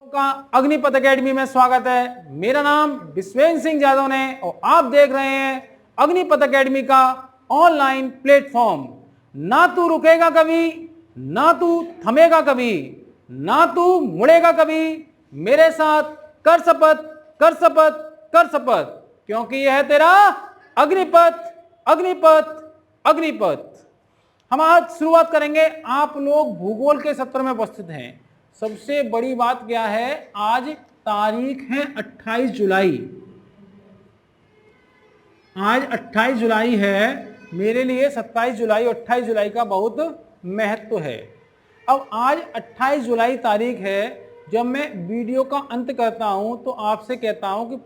का अग्निपथ एकेडमी में स्वागत है। मेरा नाम विश्वेंद्र सिंह यादव ने और आप देख रहे हैं अग्निपथ एकेडमी का ऑनलाइन प्लेटफॉर्म। ना तू रुकेगा कभी, ना तू थमेगा कभी, ना तू मुड़ेगा कभी। मेरे साथ कर शपथ, कर शपथ, कर शपथ, क्योंकि यह है तेरा अग्निपथ, अग्निपथ, अग्निपथ। हम आज शुरुआत करेंगे। आप लोग भूगोल के सत्र में उपस्थित हैं। सबसे बड़ी बात क्या है, आज तारीख है 28 जुलाई। आज 28 जुलाई है। मेरे लिए 27 जुलाई और 28 जुलाई का बहुत महत्व है। अब आज 28 जुलाई तारीख है। जब मैं वीडियो का अंत करता हूं तो आपसे कहता हूं कि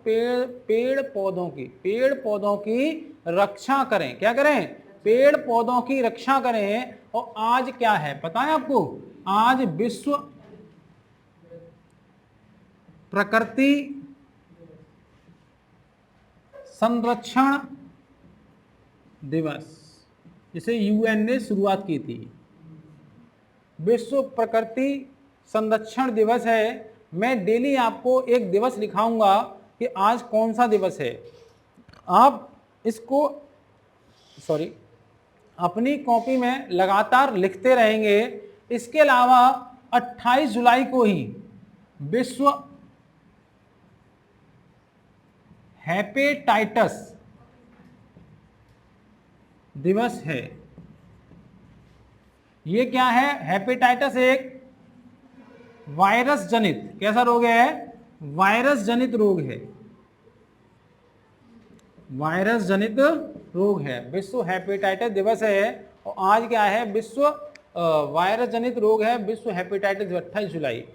पेड़ पौधों की रक्षा करें। क्या करें? पेड़ पौधों की रक्षा करें। और आज क्या है पता है आपको? आज विश्व प्रकृति संरक्षण दिवस, जिसे यूएन ने शुरुआत की थी। विश्व प्रकृति संरक्षण दिवस है। मैं डेली आपको एक दिवस लिखाऊंगा कि आज कौन सा दिवस है। आप इसको अपनी कॉपी में लगातार लिखते रहेंगे। इसके अलावा 28 जुलाई को ही विश्व हेपेटाइटिस दिवस है। ये क्या है? हेपेटाइटिस एक वायरस जनित कैसा रोग है? वायरस जनित रोग है। वायरस जनित रोग है। विश्व हेपेटाइटिस दिवस है। और आज क्या है? विश्व वायरस जनित रोग है। विश्व हेपेटाइटिस 28 जुलाई।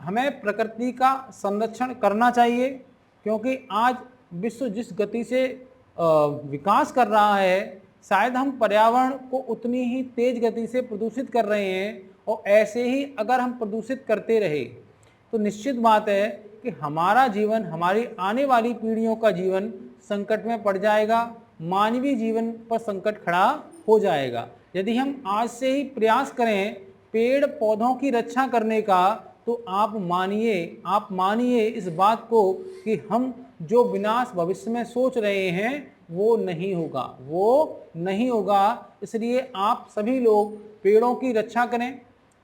हमें प्रकृति का संरक्षण करना चाहिए, क्योंकि आज विश्व जिस गति से विकास कर रहा है, शायद हम पर्यावरण को उतनी ही तेज गति से प्रदूषित कर रहे हैं। और ऐसे ही अगर हम प्रदूषित करते रहे तो निश्चित बात है कि हमारा जीवन, हमारी आने वाली पीढ़ियों का जीवन संकट में पड़ जाएगा। मानवीय जीवन पर संकट खड़ा हो जाएगा। यदि हम आज से ही प्रयास करें पेड़ पौधों की रक्षा करने का, तो आप मानिए इस बात को कि हम जो विनाश भविष्य में सोच रहे हैं वो नहीं होगा। इसलिए आप सभी लोग पेड़ों की रक्षा करें,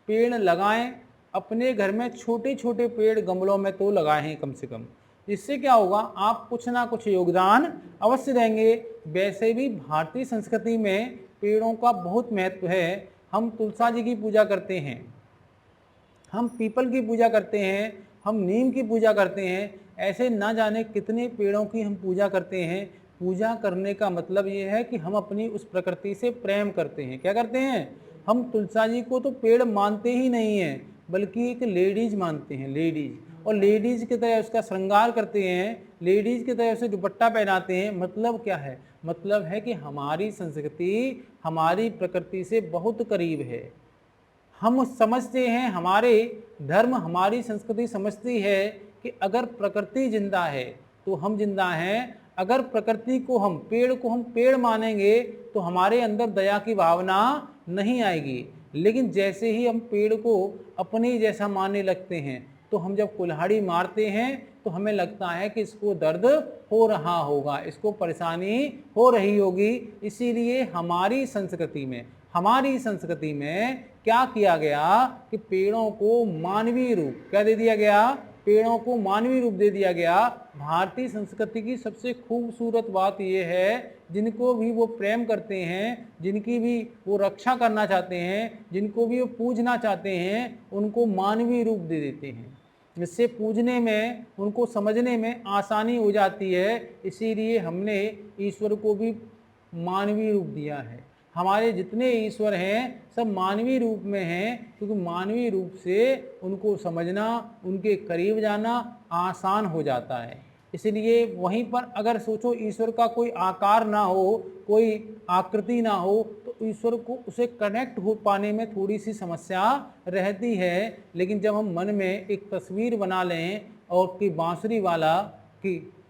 पेड़ लगाएं। अपने घर में छोटे छोटे पेड़ गमलों में तो लगाएं कम से कम। इससे क्या होगा? आप कुछ ना कुछ योगदान अवश्य देंगे। वैसे भी भारतीय संस्कृति में पेड़ों का बहुत महत्व है। हम तुलसा जी की पूजा करते हैं, हम पीपल की पूजा करते हैं, हम नीम की पूजा करते हैं। ऐसे ना जाने कितने पेड़ों की हम पूजा करते हैं। पूजा करने का मतलब ये है कि हम अपनी उस प्रकृति से प्रेम करते हैं। क्या करते हैं? हम तुलसा जी को तो पेड़ मानते ही नहीं हैं, बल्कि एक लेडीज मानते हैं, लेडीज। और लेडीज की तरह उसका श्रृंगार करते हैं, लेडीज की तरह उसे दुपट्टा पहनाते हैं। मतलब क्या है? मतलब है कि हमारी संस्कृति हमारी प्रकृति से बहुत करीब है। हम समझते हैं, हमारे धर्म, हमारी संस्कृति समझती है कि अगर प्रकृति जिंदा है तो हम जिंदा हैं। अगर प्रकृति को हम पेड़ मानेंगे तो हमारे अंदर दया की भावना नहीं आएगी। लेकिन जैसे ही हम पेड़ को अपने जैसा मानने लगते हैं, तो हम जब कुल्हाड़ी मारते हैं तो हमें लगता है कि इसको दर्द हो रहा होगा, इसको परेशानी हो रही होगी। इसीलिए हमारी संस्कृति में क्या किया गया कि पेड़ों को मानवीय रूप क्या दे दिया गया? पेड़ों को मानवीय रूप दे दिया गया। भारतीय संस्कृति की सबसे खूबसूरत बात यह है, जिनको भी वो प्रेम करते हैं, जिनकी भी वो रक्षा करना चाहते हैं, जिनको भी वो पूजना चाहते हैं, उनको मानवीय रूप दे देते हैं। इससे पूजने में, उनको समझने में आसानी हो जाती है। इसीलिए हमने ईश्वर को भी मानवीय रूप दिया है। हमारे जितने ईश्वर हैं सब मानवीय रूप में हैं, क्योंकि मानवीय रूप से उनको समझना, उनके करीब जाना आसान हो जाता है। इसलिए वहीं पर अगर सोचो ईश्वर का कोई आकार ना हो, कोई आकृति ना हो, तो ईश्वर को उसे कनेक्ट हो पाने में थोड़ी सी समस्या रहती है। लेकिन जब हम मन में एक तस्वीर बना लें और कि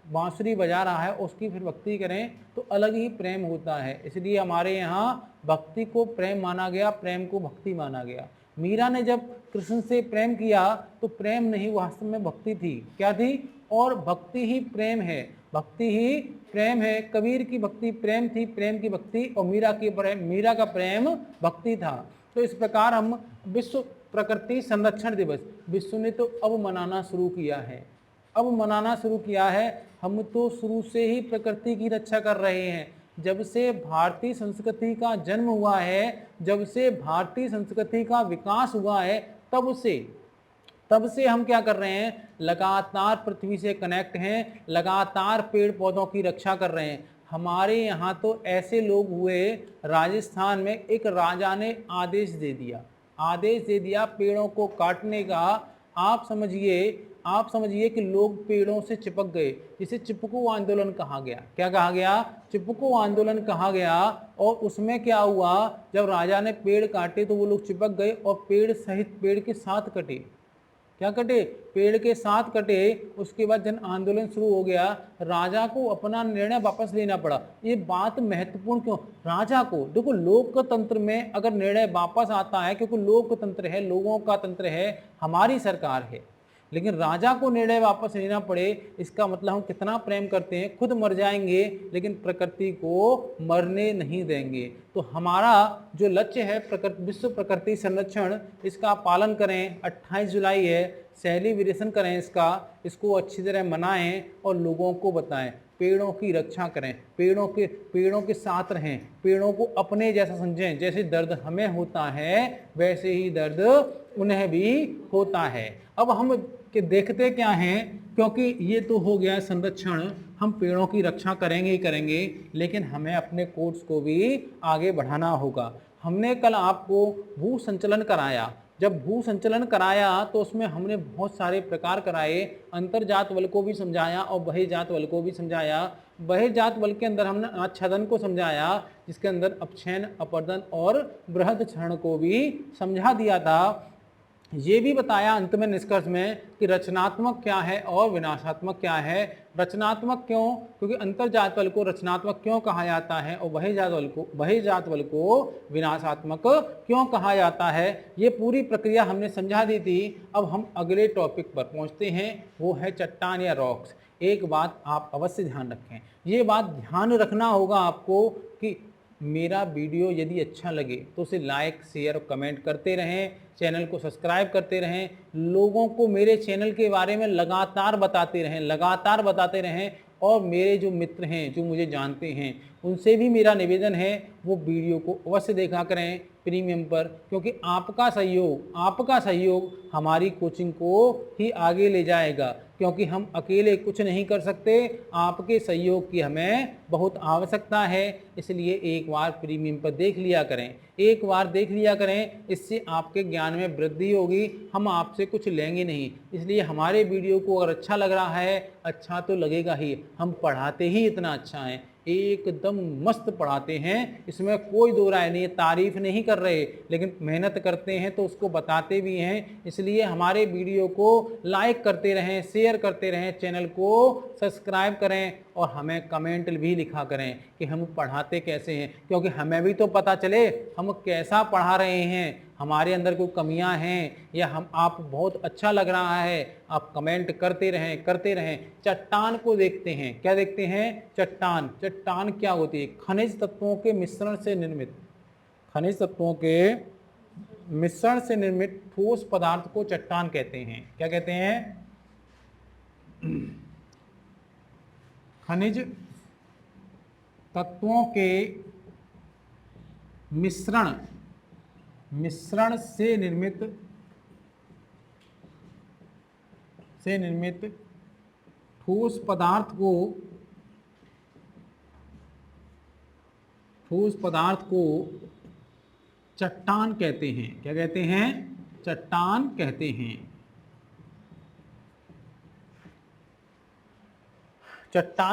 बांसुरी बजा रहा है, उसकी फिर भक्ति करें, तो अलग ही प्रेम होता है। इसलिए हमारे यहाँ भक्ति को प्रेम माना गया, प्रेम को भक्ति माना गया। मीरा ने जब कृष्ण से प्रेम किया तो प्रेम नहीं, वास्तव में भक्ति थी। क्या थी? और भक्ति ही प्रेम है, भक्ति ही प्रेम है। कबीर की भक्ति प्रेम थी, प्रेम की भक्ति, और मीरा का प्रेम भक्ति था। तो इस प्रकार हम विश्व प्रकृति संरक्षण दिवस विश्व ने तो अब मनाना शुरू किया है, अब मनाना शुरू किया है। हम तो शुरू से ही प्रकृति की रक्षा कर रहे हैं। जब से भारतीय संस्कृति का जन्म हुआ है, जब से भारतीय संस्कृति का विकास हुआ है, तब से हम क्या कर रहे हैं? लगातार पृथ्वी से कनेक्ट हैं, लगातार पेड़ पौधों की रक्षा कर रहे हैं। हमारे यहाँ तो ऐसे लोग हुए, राजस्थान में एक राजा ने आदेश दे दिया पेड़ों को काटने का। आप समझिए कि लोग पेड़ों से चिपक गए, जिसे चिपको आंदोलन कहा गया। क्या कहा गया? चिपको आंदोलन कहा गया। और उसमें क्या हुआ? जब राजा ने पेड़ काटे तो वो लोग चिपक गए और पेड़ सहित पेड़ के साथ कटे। क्या कटे? पेड़ के साथ कटे। उसके बाद जन आंदोलन शुरू हो गया, राजा को अपना निर्णय वापस लेना पड़ा। ये बात महत्वपूर्ण क्यों? राजा को देखो, लोकतंत्र में अगर निर्णय वापस आता है, क्योंकि लोकतंत्र है, लोगों का तंत्र है, हमारी सरकार है, लेकिन राजा को निर्णय वापस लेना पड़े, इसका मतलब हम कितना प्रेम करते हैं। खुद मर जाएंगे लेकिन प्रकृति को मरने नहीं देंगे। तो हमारा जो लक्ष्य है विश्व प्रकृति संरक्षण, इसका पालन करें। 28 जुलाई है, सेलिब्रेशन करें इसको अच्छी तरह मनाएं और लोगों को बताएं। पेड़ों की रक्षा करें, पेड़ों के साथ रहें, पेड़ों को अपने जैसा समझें। जैसे दर्द हमें होता है वैसे ही दर्द उन्हें भी होता है। अब हम कि देखते क्या हैं, क्योंकि ये तो हो गया संरक्षण, हम पेड़ों की रक्षा करेंगे ही करेंगे, लेकिन हमें अपने कोर्स को भी आगे बढ़ाना होगा। हमने कल आपको भू संचलन कराया। जब भू संचलन कराया तो उसमें हमने बहुत सारे प्रकार कराए, अंतरजात बल को भी समझाया और बहिर्जात बल को भी समझाया। बहिर्जात बल के अंदर हमने आच्छादन को समझाया, जिसके अंदर अपक्षयन, अपर्दन और बृहद क्षरण को भी समझा दिया था। ये भी बताया अंत में निष्कर्ष में कि रचनात्मक क्या है और विनाशात्मक क्या है। रचनात्मक क्यों? क्योंकि अंतरजात बल को रचनात्मक क्यों कहा जाता है और बहिर्जात बल को विनाशात्मक क्यों कहा जाता है, ये पूरी प्रक्रिया हमने समझा दी थी। अब हम अगले टॉपिक पर पहुंचते हैं, वो है चट्टान या रॉक्स। एक बात आप अवश्य ध्यान रखें, ये बात ध्यान रखना होगा आपको कि मेरा वीडियो यदि अच्छा लगे तो उसे लाइक, शेयर और कमेंट करते रहें, चैनल को सब्सक्राइब करते रहें, लोगों को मेरे चैनल के बारे में लगातार बताते रहें। और मेरे जो मित्र हैं, जो मुझे जानते हैं, उनसे भी मेरा निवेदन है वो वीडियो को अवश्य देखा करें प्रीमियम पर, क्योंकि आपका सहयोग हमारी कोचिंग को ही आगे ले जाएगा। क्योंकि हम अकेले कुछ नहीं कर सकते, आपके सहयोग की हमें बहुत आवश्यकता है। इसलिए एक बार प्रीमियम पर देख लिया करें, इससे आपके ज्ञान में वृद्धि होगी। हम आपसे कुछ लेंगे नहीं, इसलिए हमारे वीडियो को अगर अच्छा लग रहा है, अच्छा तो लगेगा ही, हम पढ़ाते ही इतना अच्छा है, एकदम मस्त पढ़ाते हैं, इसमें कोई दो राय नहीं है। तारीफ नहीं कर रहे, लेकिन मेहनत करते हैं तो उसको बताते भी हैं। इसलिए हमारे वीडियो को लाइक करते रहें, शेयर करते रहें, चैनल को सब्सक्राइब करें और हमें कमेंट भी लिखा करें कि हम पढ़ाते कैसे हैं, क्योंकि हमें भी तो पता चले हम कैसा पढ़ा रहे हैं, हमारे अंदर कोई कमियां हैं या आप बहुत अच्छा लग रहा है। आप कमेंट करते रहें। चट्टान को देखते हैं, क्या देखते हैं? चट्टान क्या होती है? खनिज तत्वों के मिश्रण से निर्मित ठोस पदार्थ को चट्टान कहते हैं। क्या कहते हैं? खनिज तत्वों के मिश्रण से निर्मित ठोस पदार्थ को चट्टान कहते हैं। क्या कहते हैं? चट्टान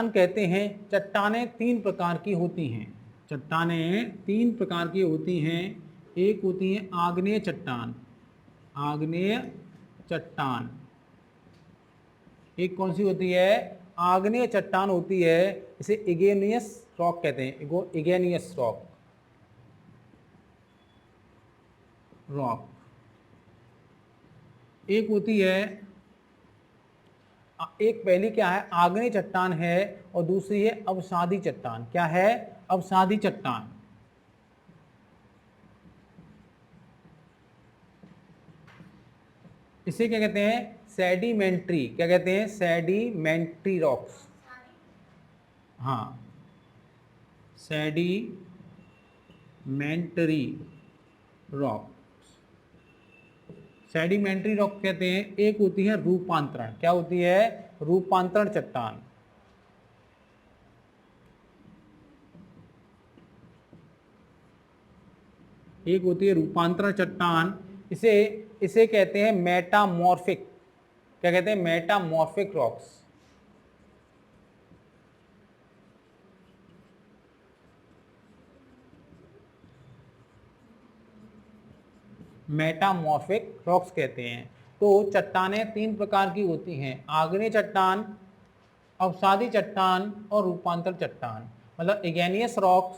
कहते हैं। चट्टानें तीन प्रकार की होती हैं। एक होती है आग्नेय चट्टान। एक कौन सी होती है? आग्नेय चट्टान होती है, इसे इग्नेयस रॉक कहते हैं। इग्नेयस रॉक एक होती है, एक पहली क्या है, आग्नेय चट्टान है, और दूसरी है अवसादी चट्टान। क्या है? अवसादी चट्टान। इसे क्या कहते हैं? सेडिमेंट्री। क्या कहते हैं? Sedimentary rocks. हाँ, सेडिमेंट्री रॉक, सेडिमेंट्री रॉक कहते हैं। एक होती है रूपांतरण। क्या होती है? रूपांतरण चट्टान। एक होती है रूपांतरण चट्टान, इसे इसे कहते हैं मेटामॉर्फिक। क्या कहते हैं? Metamorphic rocks. मेटामॉर्फिक रॉक्स कहते हैं। तो चट्टानें तीन प्रकार की होती हैं, आग्नेय चट्टान, अवसादी चट्टान और रूपांतर चट्टान। मतलब इग्नेयस रॉक्स,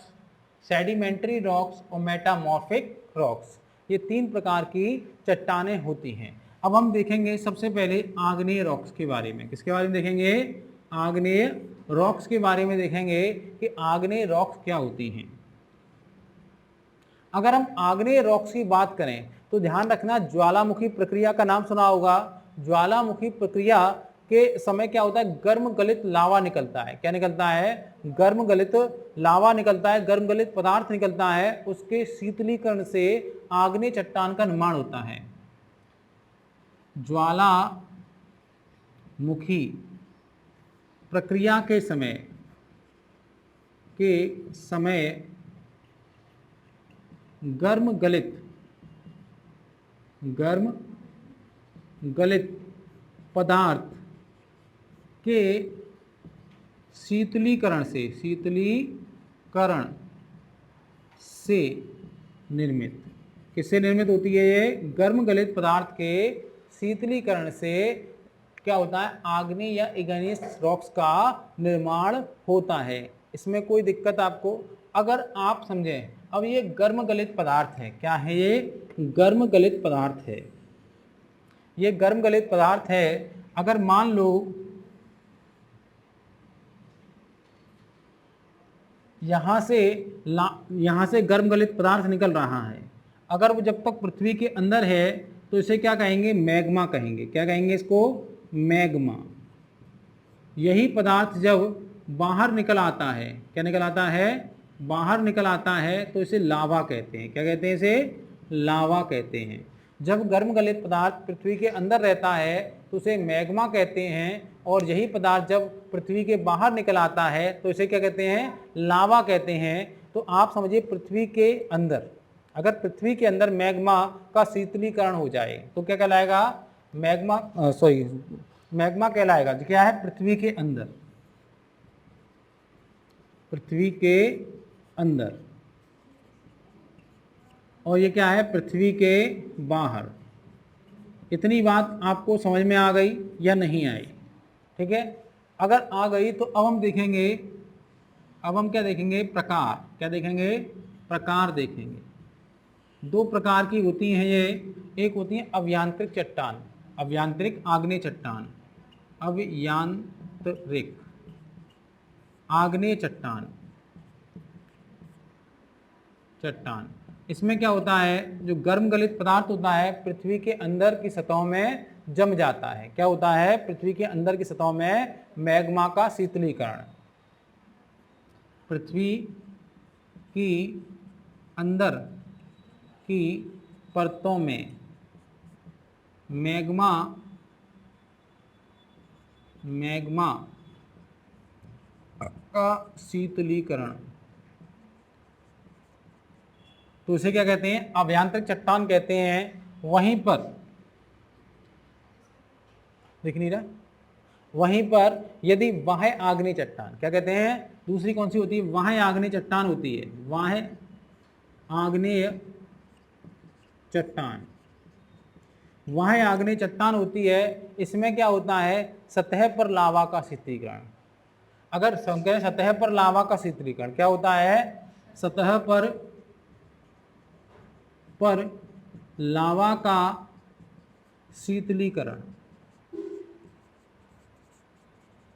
सेडिमेंट्री रॉक्स और मेटामॉर्फिक रॉक्स, ये तीन प्रकार की चट्टानें होती हैं। अब हम देखेंगे सबसे पहले आग्नेय रॉक्स के बारे में। किसके बारे में देखेंगे? आग्नेय रॉक्स के बारे में देखेंगे कि आग्नेय रॉक्स क्या होती हैं। अगर हम आग्नेय रॉक्स की बात करें तो ध्यान रखना, ज्वालामुखी प्रक्रिया का नाम सुना होगा। ज्वालामुखी प्रक्रिया के समय क्या होता है? गर्म गलित लावा निकलता है। क्या निकलता है? गर्म गलित लावा निकलता है, गर्म गलित पदार्थ निकलता है। उसके शीतलीकरण से आग्नेय चट्टान का निर्माण होता है। ज्वालामुखी प्रक्रिया के समय गर्म गलित पदार्थ के शीतलीकरण से निर्मित, किससे निर्मित होती है ये? गर्म गलित पदार्थ के शीतलीकरण से क्या होता है? आग्नेय या इग्नेयस रॉक्स का निर्माण होता है। इसमें कोई दिक्कत आपको, अगर आप समझें, अब ये गर्म गलित पदार्थ है। क्या है ये? गर्म गलित पदार्थ है। ये गर्म गलित पदार्थ है। अगर मान लो यहाँ से गर्म गलित पदार्थ निकल रहा है, अगर वो जब तक पृथ्वी के अंदर है तो इसे क्या कहेंगे? मैग्मा कहेंगे। क्या कहेंगे इसको? मैग्मा। यही पदार्थ जब बाहर निकल आता है, क्या निकल आता है? बाहर निकल आता है, तो इसे लावा कहते हैं। क्या कहते हैं? इसे लावा कहते हैं। जब गर्म गलित पदार्थ पृथ्वी के अंदर रहता है तो उसे मैग्मा कहते हैं, और यही पदार्थ जब पृथ्वी के बाहर निकल आता है तो इसे क्या कहते हैं? लावा कहते हैं। तो आप समझिए, पृथ्वी के अंदर, अगर पृथ्वी के अंदर मैग्मा का शीतलीकरण हो जाए तो क्या कहलाएगा? मैग्मा कहलाएगा। क्या है? पृथ्वी के अंदर, पृथ्वी के अंदर। और ये क्या है? पृथ्वी के बाहर। इतनी बात आपको समझ में आ गई या नहीं आई? ठीक है, अगर आ गई तो अब हम देखेंगे, अब हम क्या देखेंगे? प्रकार। क्या देखेंगे? प्रकार देखेंगे। दो प्रकार की होती हैं ये। एक होती है अभियांत्रिक चट्टान, अभियांत्रिक आग्नेय चट्टान, अभियांत्रिक आग्नेय चट्टान। इसमें क्या होता है? जो गर्म गलित पदार्थ होता है पृथ्वी के अंदर की सतहों में जम जाता है। क्या होता है? पृथ्वी के अंदर की सतहों में मैग्मा का शीतलीकरण। पृथ्वी की अंदर की परतों में मैग्मा का शीतलीकरण, तो उसे क्या कहते हैं? अभियांत्रिक चट्टान कहते हैं। वहीं पर दिख नहीं रहा, वहीं पर यदि बाह्य आग्नेय चट्टान, क्या कहते हैं? दूसरी कौन सी होती है? बाह्य आग्नेय चट्टान होती है। बाह्य आग्नेय चट्टान, बाह्य आग्नेय चट्टान होती है। इसमें क्या होता है? सतह पर लावा का शीतलीकरण। अगर सतह पर लावा का शीतलीकरण क्या होता है? सतह पर लावा का शीतलीकरण।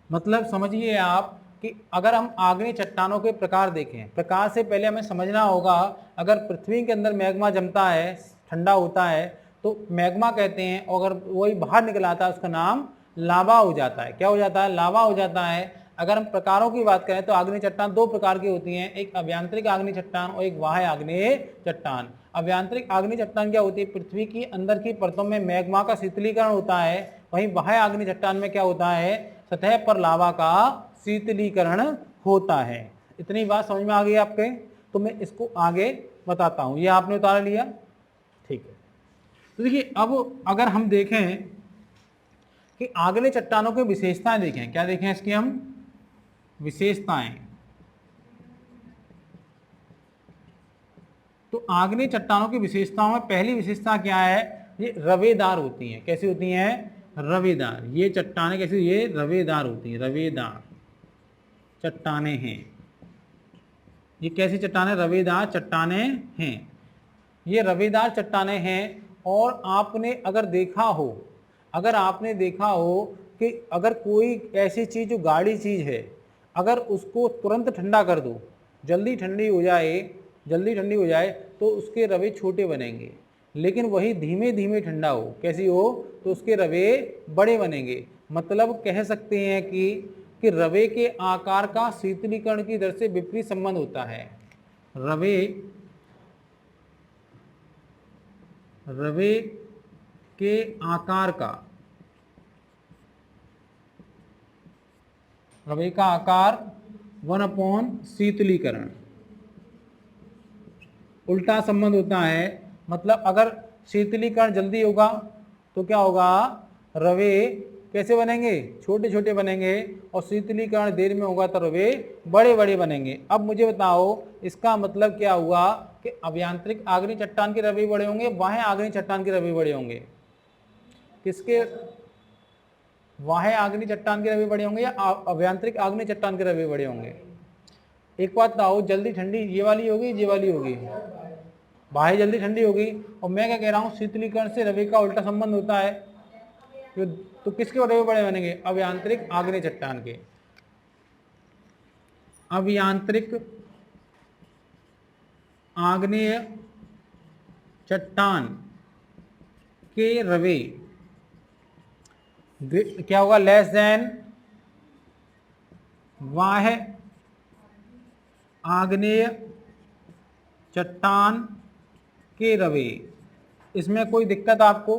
मतलब समझिए आप कि अगर हम आग्नेय चट्टानों के प्रकार देखें, प्रकार से पहले हमें समझना होगा, अगर पृथ्वी के अंदर मैग्मा जमता है, ठंडा होता है, तो मैग्मा कहते हैं, और अगर वही बाहर निकल आता है उसका नाम लावा हो जाता है। क्या हो जाता है? लावा हो जाता है। अगर हम प्रकारों की बात करें तो आग्नेय चट्टान दो प्रकार की होती हैं, एक अभ्यांतरिक आग्नेय चट्टान और एक बाह्य आग्नेय चट्टान। अभ्यांतरिक आग्नेय चट्टान क्या होती है? पृथ्वी की अंदर की परतों में मैग्मा का शीतलीकरण होता है। वहीं बाह्य आग्नेय चट्टान में क्या होता है? सतह पर लावा का शीतलीकरण होता है। इतनी बात समझ में आ गई आपके? तो मैं इसको आगे बताता हूं। ये आपने उतार लिया, ठीक है। तो देखिए, अब अगर हम देखें कि आग्नेय चट्टानों की विशेषताएं देखें, क्या देखें इसकी हम विशेषताएं। तो आग्नेय चट्टानों की विशेषताओं में पहली विशेषता क्या है? ये रवेदार होती हैं। कैसी होती हैं? रवेदार। ये चट्टानें कैसी? ये रवेदार होती हैं, रवेदार चट्टानें हैं। ये कैसी चट्टानें? रवेदार चट्टानें हैं। ये रवेदार चट्टानें हैं। और आपने अगर देखा हो, कि अगर कोई ऐसी चीज जो गाढ़ी चीज है, अगर उसको तुरंत ठंडा कर दो, जल्दी ठंडी हो जाए तो उसके रवे छोटे बनेंगे। लेकिन वही धीमे धीमे ठंडा हो, कैसी हो? तो उसके रवे बड़े बनेंगे। मतलब कह सकते हैं कि रवे के आकार का शीतलीकरण की दर से विपरीत संबंध होता है। रवे के आकार का, रवे का आकार 1/, शीतलीकरण, उल्टा संबंध होता है। मतलब अगर शीतलीकरण जल्दी होगा तो क्या होगा? रवे कैसे बनेंगे? छोटे छोटे बनेंगे। और शीतलीकरण देर में होगा तो रवे बड़े बड़े बनेंगे। अब मुझे बताओ इसका मतलब क्या हुआ कि अभ्यांतरिक आग्नेय चट्टान के रवे बड़े होंगे, बाह्य आग्नेय चट्टान के रवे बड़े होंगे? किसके? बाह्य आग्नेय चट्टान के रवे बड़े होंगे या अभ्यांतरिक आग्नेय चट्टान के रवे बड़े होंगे? एक बात बताओ, जल्दी ठंडी ये वाली होगी, ये वाली होगी? बाह्य जल्दी ठंडी होगी। और मैं क्या कह रहा हूँ, शीतलीकरण से रवे का उल्टा संबंध होता है। तो किसके रवे बड़े बनेंगे? अभ्यांतरिक आग्नेय चट्टान के। अभ्यांतरिक आग्नेय चट्टान के रवे क्या होगा? लेस देन बाह्य आग्नेय चट्टान के रवे। इसमें कोई दिक्कत आपको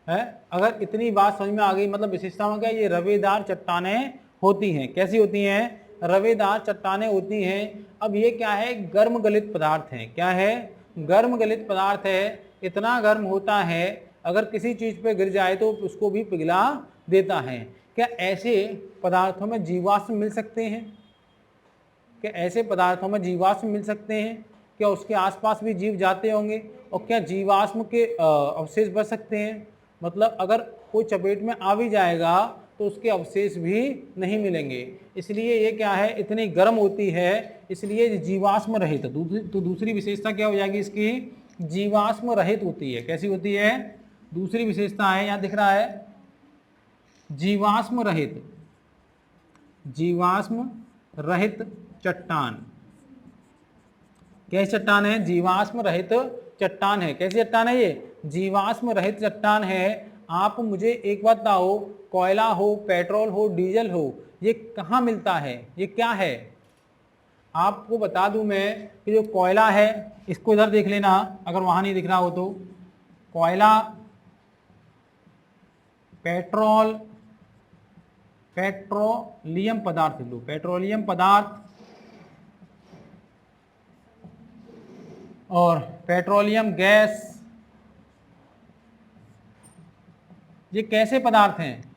है? अगर इतनी बात समझ में आ गई, मतलब विशेषताओं क्या? ये रवेदार चट्टानें होती हैं। कैसी होती हैं? रवेदार चट्टानें होती हैं। अब ये क्या है? गर्म गलित पदार्थ है। क्या है? गर्म गलित पदार्थ है। इतना गर्म होता है अगर किसी चीज पे गिर जाए तो उसको भी पिघला देता है। क्या ऐसे पदार्थों में जीवाश्म मिल सकते हैं? क्या ऐसे पदार्थों में जीवाश्म मिल सकते हैं? क्या उसके आसपास भी जीव जाते होंगे? और क्या जीवाश्म के अवशेष बच सकते हैं? मतलब अगर कोई चपेट में आ भी जाएगा तो उसके अवशेष भी नहीं मिलेंगे। इसलिए ये क्या है? इतनी गर्म होती है, इसलिए जीवाश्म रहित। तो दूसरी विशेषता क्या हो जाएगी इसकी? जीवाश्म रहित होती है। कैसी होती है? दूसरी विशेषता है, यहाँ दिख रहा है, जीवाश्म रहित। जीवाश्म रहित चट्टान। कैसी चट्टान है? जीवाश्म रहित चट्टान है। कैसी चट्टान है ये? जीवाश्म रहित चट्टान है। आप मुझे एक बात बताओ, कोयला हो, पेट्रोल हो, डीजल हो, ये कहाँ मिलता है? ये क्या है? आपको बता दूं मैं कि जो कोयला है, इसको इधर देख लेना अगर वहां नहीं दिख रहा हो तो। कोयला, पेट्रोल, पेट्रोलियम पदार्थ लो, पेट्रोलियम पदार्थ और पेट्रोलियम गैस, ये कैसे पदार्थ हैं?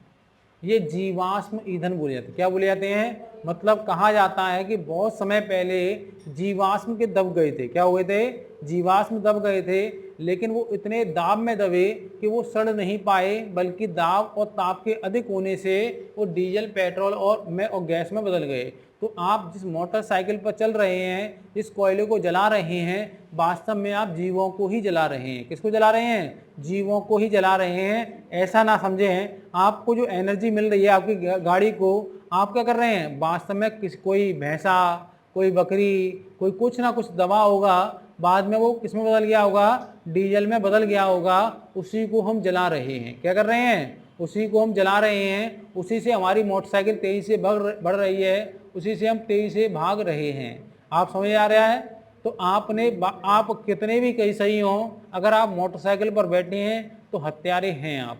ये जीवाश्म ईंधन बोले जाते हैं। क्या बोले जाते हैं? मतलब कहा जाता है कि बहुत समय पहले जीवाश्म के दब गए थे। क्या हुए थे? जीवाश्म दब गए थे, लेकिन वो इतने दाब में दबे कि वो सड़ नहीं पाए, बल्कि दाब और ताप के अधिक होने से वो डीजल, पेट्रोल और गैस में बदल गए। तो आप जिस मोटरसाइकिल पर चल रहे हैं, इस कोयले को जला रहे हैं, वास्तव में आप जीवों को ही जला रहे हैं। किसको जला रहे हैं? जीवों को ही जला रहे हैं। ऐसा ना समझें, आपको जो एनर्जी मिल रही है आपकी गाड़ी को, आप क्या कर रहे हैं? वास्तव में कोई भैंसा, कोई बकरी, कोई कुछ ना कुछ दबा होगा, बाद में वो किस में बदल गया होगा? डीजल में बदल गया होगा, उसी को हम जला रहे हैं। क्या कर रहे हैं? उसी को हम जला रहे हैं। उसी से हमारी मोटरसाइकिल तेजी से बढ़ रही है, उसी से हम तेजी से भाग रहे हैं। आप समझ आ रहा है? तो आप कितने भी कहीं सही हो, अगर आप मोटरसाइकिल पर बैठे हैं तो हत्यारे हैं आप।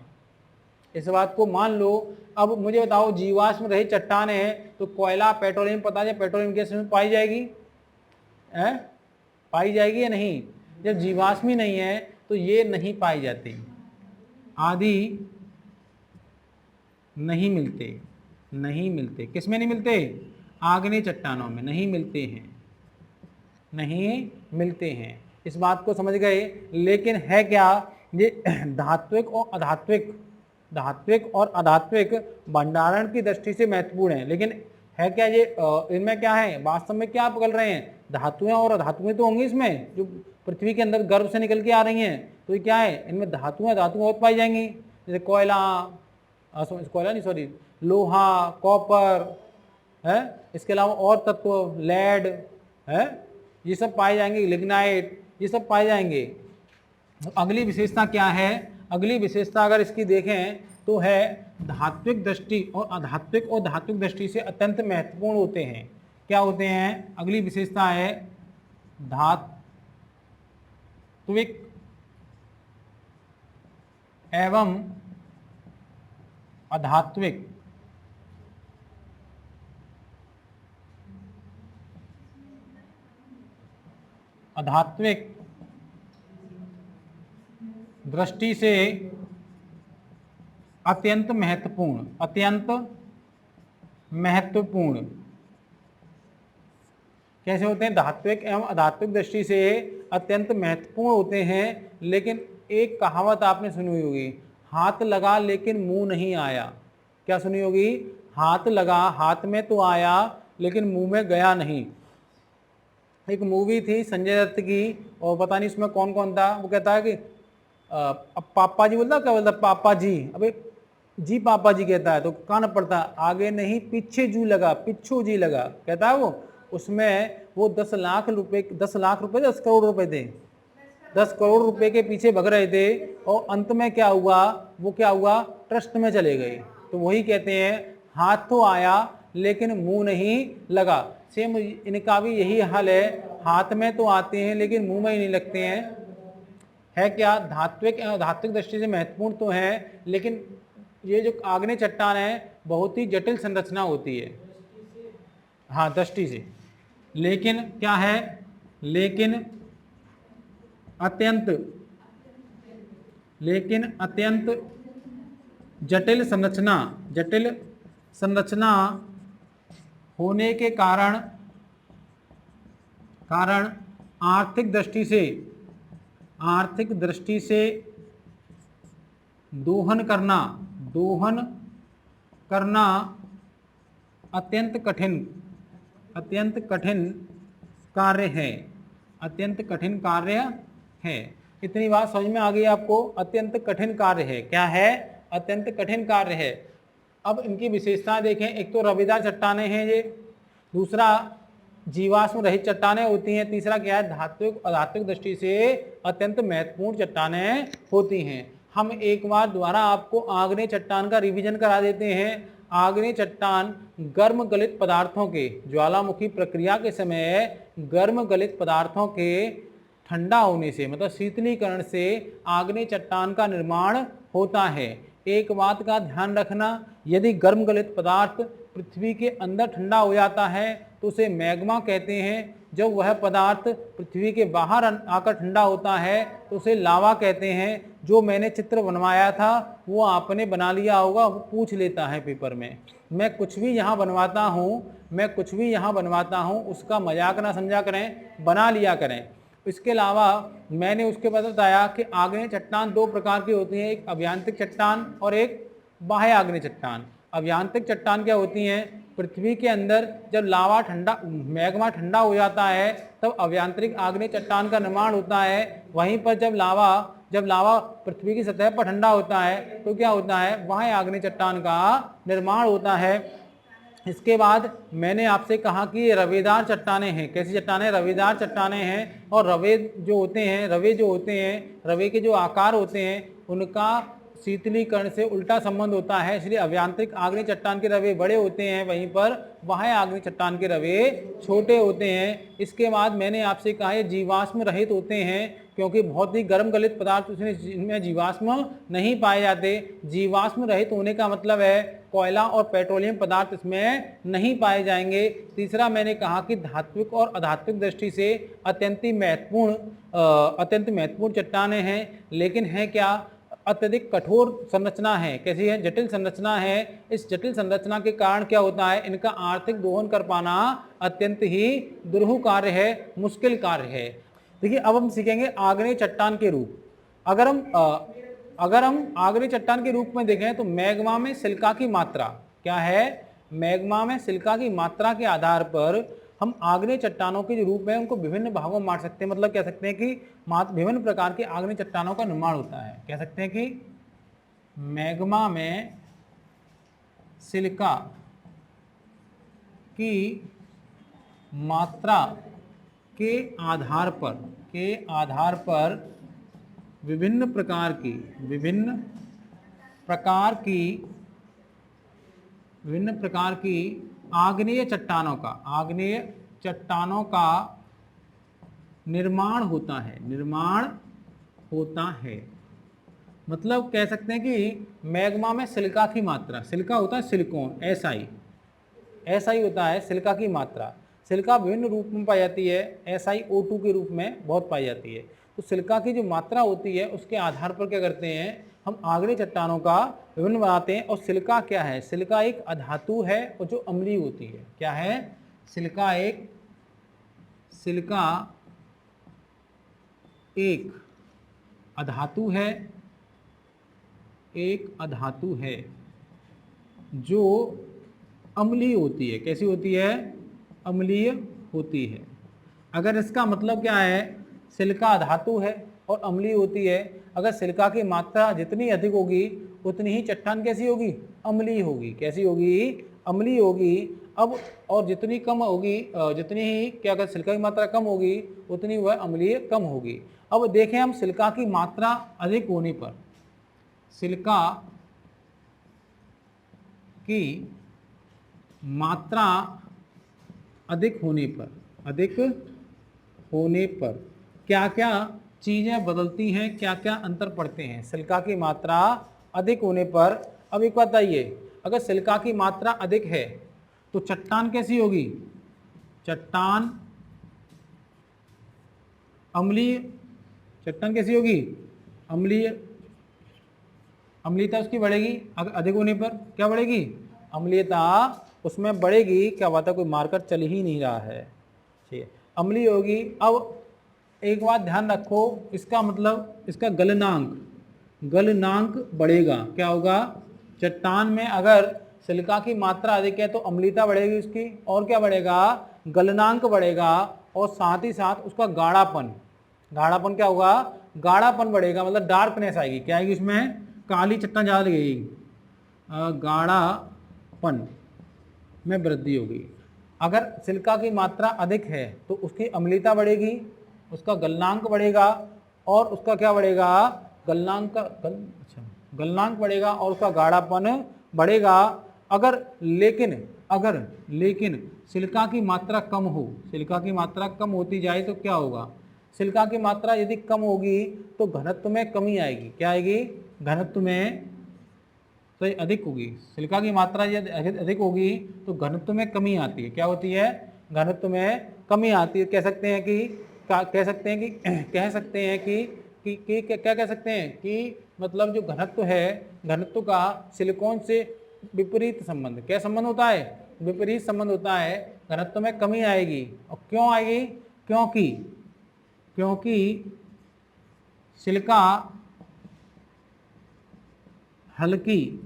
इस बात को मान लो। अब मुझे बताओ, जीवाश्म रहित चट्टानें हैं तो कोयला, पेट्रोलियम, पता है पेट्रोलियम गैस में पाई जाएगी? पाई जाएगी या नहीं? जब जीवाश्म ही नहीं है तो ये नहीं पाई जाती, आदि नहीं मिलते। किस में नहीं मिलते? आग्नेय चट्टानों में नहीं मिलते हैं। इस बात को समझ गए। लेकिन है क्या ये धात्विक और अधात्विक भंडारण की दृष्टि से महत्वपूर्ण है। लेकिन है क्या ये इनमें क्या है? वास्तव में क्या पकड़ रहे हैं? धातुएं और अधातुएं तो होंगी इसमें, जो पृथ्वी के अंदर गर्भ से निकल के आ रही हैं। तो ये क्या है? इनमें धातुएं और पाई जाएंगी, जैसे लोहा, कॉपर है, इसके अलावा और तत्व, लेड है, ये सब पाए जाएंगे, लिग्नाइट, ये सब पाए जाएंगे। अगली विशेषता क्या है? अगली विशेषता अगर इसकी देखें तो है धात्विक दृष्टि और धात्विक दृष्टि से अत्यंत महत्वपूर्ण होते हैं। क्या होते हैं? अगली विशेषता है धात्विक एवं अधात्विक दृष्टि से अत्यंत महत्वपूर्ण। कैसे होते हैं? धात्विक एवं अधात्विक दृष्टि से अत्यंत महत्वपूर्ण होते हैं। लेकिन एक कहावत आपने सुनी हुई होगी, हाथ लगा लेकिन मुंह नहीं आया। क्या सुनी होगी? हाथ लगा, हाथ में तो आया लेकिन मुंह में गया नहीं। एक मूवी थी संजय दत्त की, और पता नहीं उसमें कौन कौन था। वो कहता है कि अब पापा जी बोलता, क्या बोलता? पापा जी। अबे जी पापा जी कहता है तो कान पड़ता, आगे नहीं पीछे जू लगा, पिछू जी लगा, कहता है वो। उसमें वो 10 लाख रुपए 10 करोड़ रुपए थे, 10 करोड़ रुपए के पीछे भग रहे थे, और अंत में क्या हुआ? वो क्या हुआ? ट्रस्ट में चले गए। तो वही कहते हैं, हाथ तो आया लेकिन मुंह नहीं लगा। सेम इनका भी यही हाल है, हाथ में तो आते हैं लेकिन मुंह में ही नहीं लगते हैं। है क्या? धात्विक दृष्टि से महत्वपूर्ण तो है, लेकिन ये जो आग्नेय चट्टान है बहुत ही जटिल संरचना होती है, हाँ, दृष्टि से। लेकिन क्या है? लेकिन अत्यंत जटिल संरचना होने के कारण आर्थिक दृष्टि से दोहन करना अत्यंत कठिन कार्य है। इतनी बात समझ में आ गई आपको? अत्यंत कठिन कार्य है। क्या है? अत्यंत कठिन कार्य है। अब इनकी विशेषताएं देखें। एक तो रवेदार चट्टानें हैं ये, दूसरा जीवाश्म रहित चट्टानें होती हैं, तीसरा क्या है? धात्विक अधात्विक दृष्टि से अत्यंत महत्वपूर्ण चट्टानें होती हैं। हम एक बार दोबारा आपको आग्नेय चट्टान का रिवीजन करा देते हैं। आग्नेय चट्टान गर्म गलित पदार्थों के ज्वालामुखी प्रक्रिया के समय गर्म गलित पदार्थों के ठंडा होने से, मतलब शीतलीकरण से आग्नेय चट्टान का निर्माण होता है। एक बात का ध्यान रखना, यदि गर्म गलित पदार्थ पृथ्वी के अंदर ठंडा हो जाता है तो उसे मैग्मा कहते हैं। जब वह पदार्थ पृथ्वी के बाहर आकर ठंडा होता है तो उसे लावा कहते हैं। जो मैंने चित्र बनवाया था वो आपने बना लिया होगा, वो पूछ लेता है पेपर में। मैं कुछ भी यहाँ बनवाता हूँ उसका मजाक ना समझा करें, बना लिया करें। इसके अलावा मैंने उसके बाद बताया कि आग्नेय चट्टान 2 प्रकार की होती हैं, एक अभ्यांतरिक चट्टान और एक बाह्य आग्नेय चट्टान। अभ्यांतरिक चट्टान क्या होती हैं? पृथ्वी के अंदर जब लावा ठंडा मैग्मा ठंडा हो जाता है तब अभ्यंतरिक आग्नेय चट्टान का निर्माण होता है। वहीं पर जब लावा पृथ्वी की सतह पर ठंडा होता है तो क्या होता है, वहाँ आग्नेय चट्टान का निर्माण होता है। इसके बाद मैंने आपसे कहा कि ये रवेदार चट्टानें हैं। कैसी चट्टानें? रवेदार चट्टानें हैं। और रवे जो होते हैं, रवे के जो आकार होते हैं उनका शीतलीकरण से उल्टा संबंध होता है, इसलिए अभ्यंतरिक आग्नेय चट्टान के रवे बड़े होते हैं, वहीं पर बाह्य आग्नेय चट्टान के रवे छोटे होते हैं। इसके बाद मैंने आपसे कहा ये जीवाश्म रहित होते हैं, क्योंकि बहुत ही गर्म गलित पदार्थ इनमें जीवाश्म नहीं पाए जाते। जीवाश्म रहित होने का मतलब है कोयला और पेट्रोलियम पदार्थ इसमें नहीं पाए जाएंगे। तीसरा मैंने कहा कि धात्विक और अधात्विक दृष्टि से अत्यंत महत्वपूर्ण चट्टानें हैं, लेकिन है क्या, अत्यधिक कठोर संरचना है। कैसी है? जटिल संरचना है। इस जटिल संरचना के कारण क्या होता है, इनका आर्थिक दोहन कर पाना अत्यंत ही दुरूह कार्य है, मुश्किल कार्य है। देखिए अब हम सीखेंगे आग्नेय चट्टान के रूप। अगर हम आग्नेय चट्टान के रूप में देखें तो मैग्मा में सिलिका की मात्रा क्या है, मैग्मा में सिलिका की मात्रा के आधार पर हम आग्नेय चट्टानों के जो रूप है उनको विभिन्न भागों में बांट सकते हैं। मतलब कह सकते हैं कि विभिन्न प्रकार के आग्नेय चट्टानों का निर्माण होता है। कह सकते हैं कि मैग्मा में सिलिका की मात्रा के आधार पर विभिन्न प्रकार की आग्नेय चट्टानों का निर्माण होता है। मतलब कह सकते हैं कि मैग्मा में सिलिका की मात्रा, सिलिका होता है सिलिकॉन, SI होता है सिलिका की मात्रा। सिलिका विभिन्न रूप में पाई जाती है, SiO2 के रूप में बहुत पाई जाती है। तो सिलिका की जो मात्रा होती है उसके आधार पर क्या करते हैं, हम आग्नेय चट्टानों का विभिन्न बनाते हैं। और सिलिका क्या है, सिलिका एक अधातु है और जो अम्लीय होती है। क्या है? सिलिका एक अधातु है, जो अम्लीय होती है। कैसी होती है? अम्लीय होती है। अगर इसका मतलब क्या है, सिलिका धातु है और अम्लीय होती है। अगर सिलिका की मात्रा जितनी अधिक होगी उतनी ही चट्टान कैसी होगी, अम्लीय होगी। कैसी होगी? अम्लीय होगी। अब और जितनी कम होगी, जितनी ही क्या अगर सिलिका की मात्रा कम होगी उतनी वह अम्लीय कम होगी। अब देखें हम सिलिका की मात्रा अधिक होने पर, सिलिका की मात्रा अधिक होने पर क्या क्या चीज़ें बदलती हैं, क्या क्या अंतर पड़ते हैं सिलिका की मात्रा अधिक होने पर। अब एक बात बताइए, अगर सिलिका की मात्रा अधिक है तो चट्टान कैसी होगी, चट्टान अम्लीय। चट्टान कैसी होगी? अम्लीय। अम्लीयता उसकी बढ़ेगी। अगर अधिक होने पर क्या बढ़ेगी? अम्लीयता उसमें बढ़ेगी। क्या बात है, कोई मार्कर चल ही नहीं रहा है, ठीक है, अम्लीय होगी। अब एक बात ध्यान रखो, इसका मतलब इसका गलनांक बढ़ेगा। क्या होगा? चट्टान में अगर सिलिका की मात्रा अधिक है तो अम्लीयता बढ़ेगी उसकी, और क्या बढ़ेगा? गलनांक बढ़ेगा। और साथ ही साथ उसका गाढ़ापन क्या होगा? गाढ़ापन बढ़ेगा, मतलब डार्कनेस आएगी। क्या आएगी? उसमें काली चट्टान ज़्यादा लगेगी, गाढ़ापन में वृद्धि होगी। अगर सिलिका की मात्रा अधिक है तो उसकी अम्लीयता बढ़ेगी, उसका गलनांक बढ़ेगा, और उसका क्या बढ़ेगा? गलनांक बढ़ेगा और उसका गाढ़ापन बढ़ेगा। अगर लेकिन सिलिका की मात्रा कम हो, सिलिका की मात्रा कम होती जाए तो क्या होगा? सिलिका की मात्रा यदि कम होगी तो घनत्व में कमी आएगी। क्या आएगी? घनत्व में तो अधिक होगी। सिलिका की मात्रा यदि अधिक होगी तो घनत्व में कमी आती है। क्या होती है? घनत्व में कमी आती है। कह सकते हैं कि मतलब जो घनत्व है, घनत्व का सिलिकॉन से विपरीत संबंध। क्या संबंध होता है? विपरीत संबंध होता है। घनत्व में कमी आएगी। और क्यों आएगी? क्योंकि सिलिका हल्की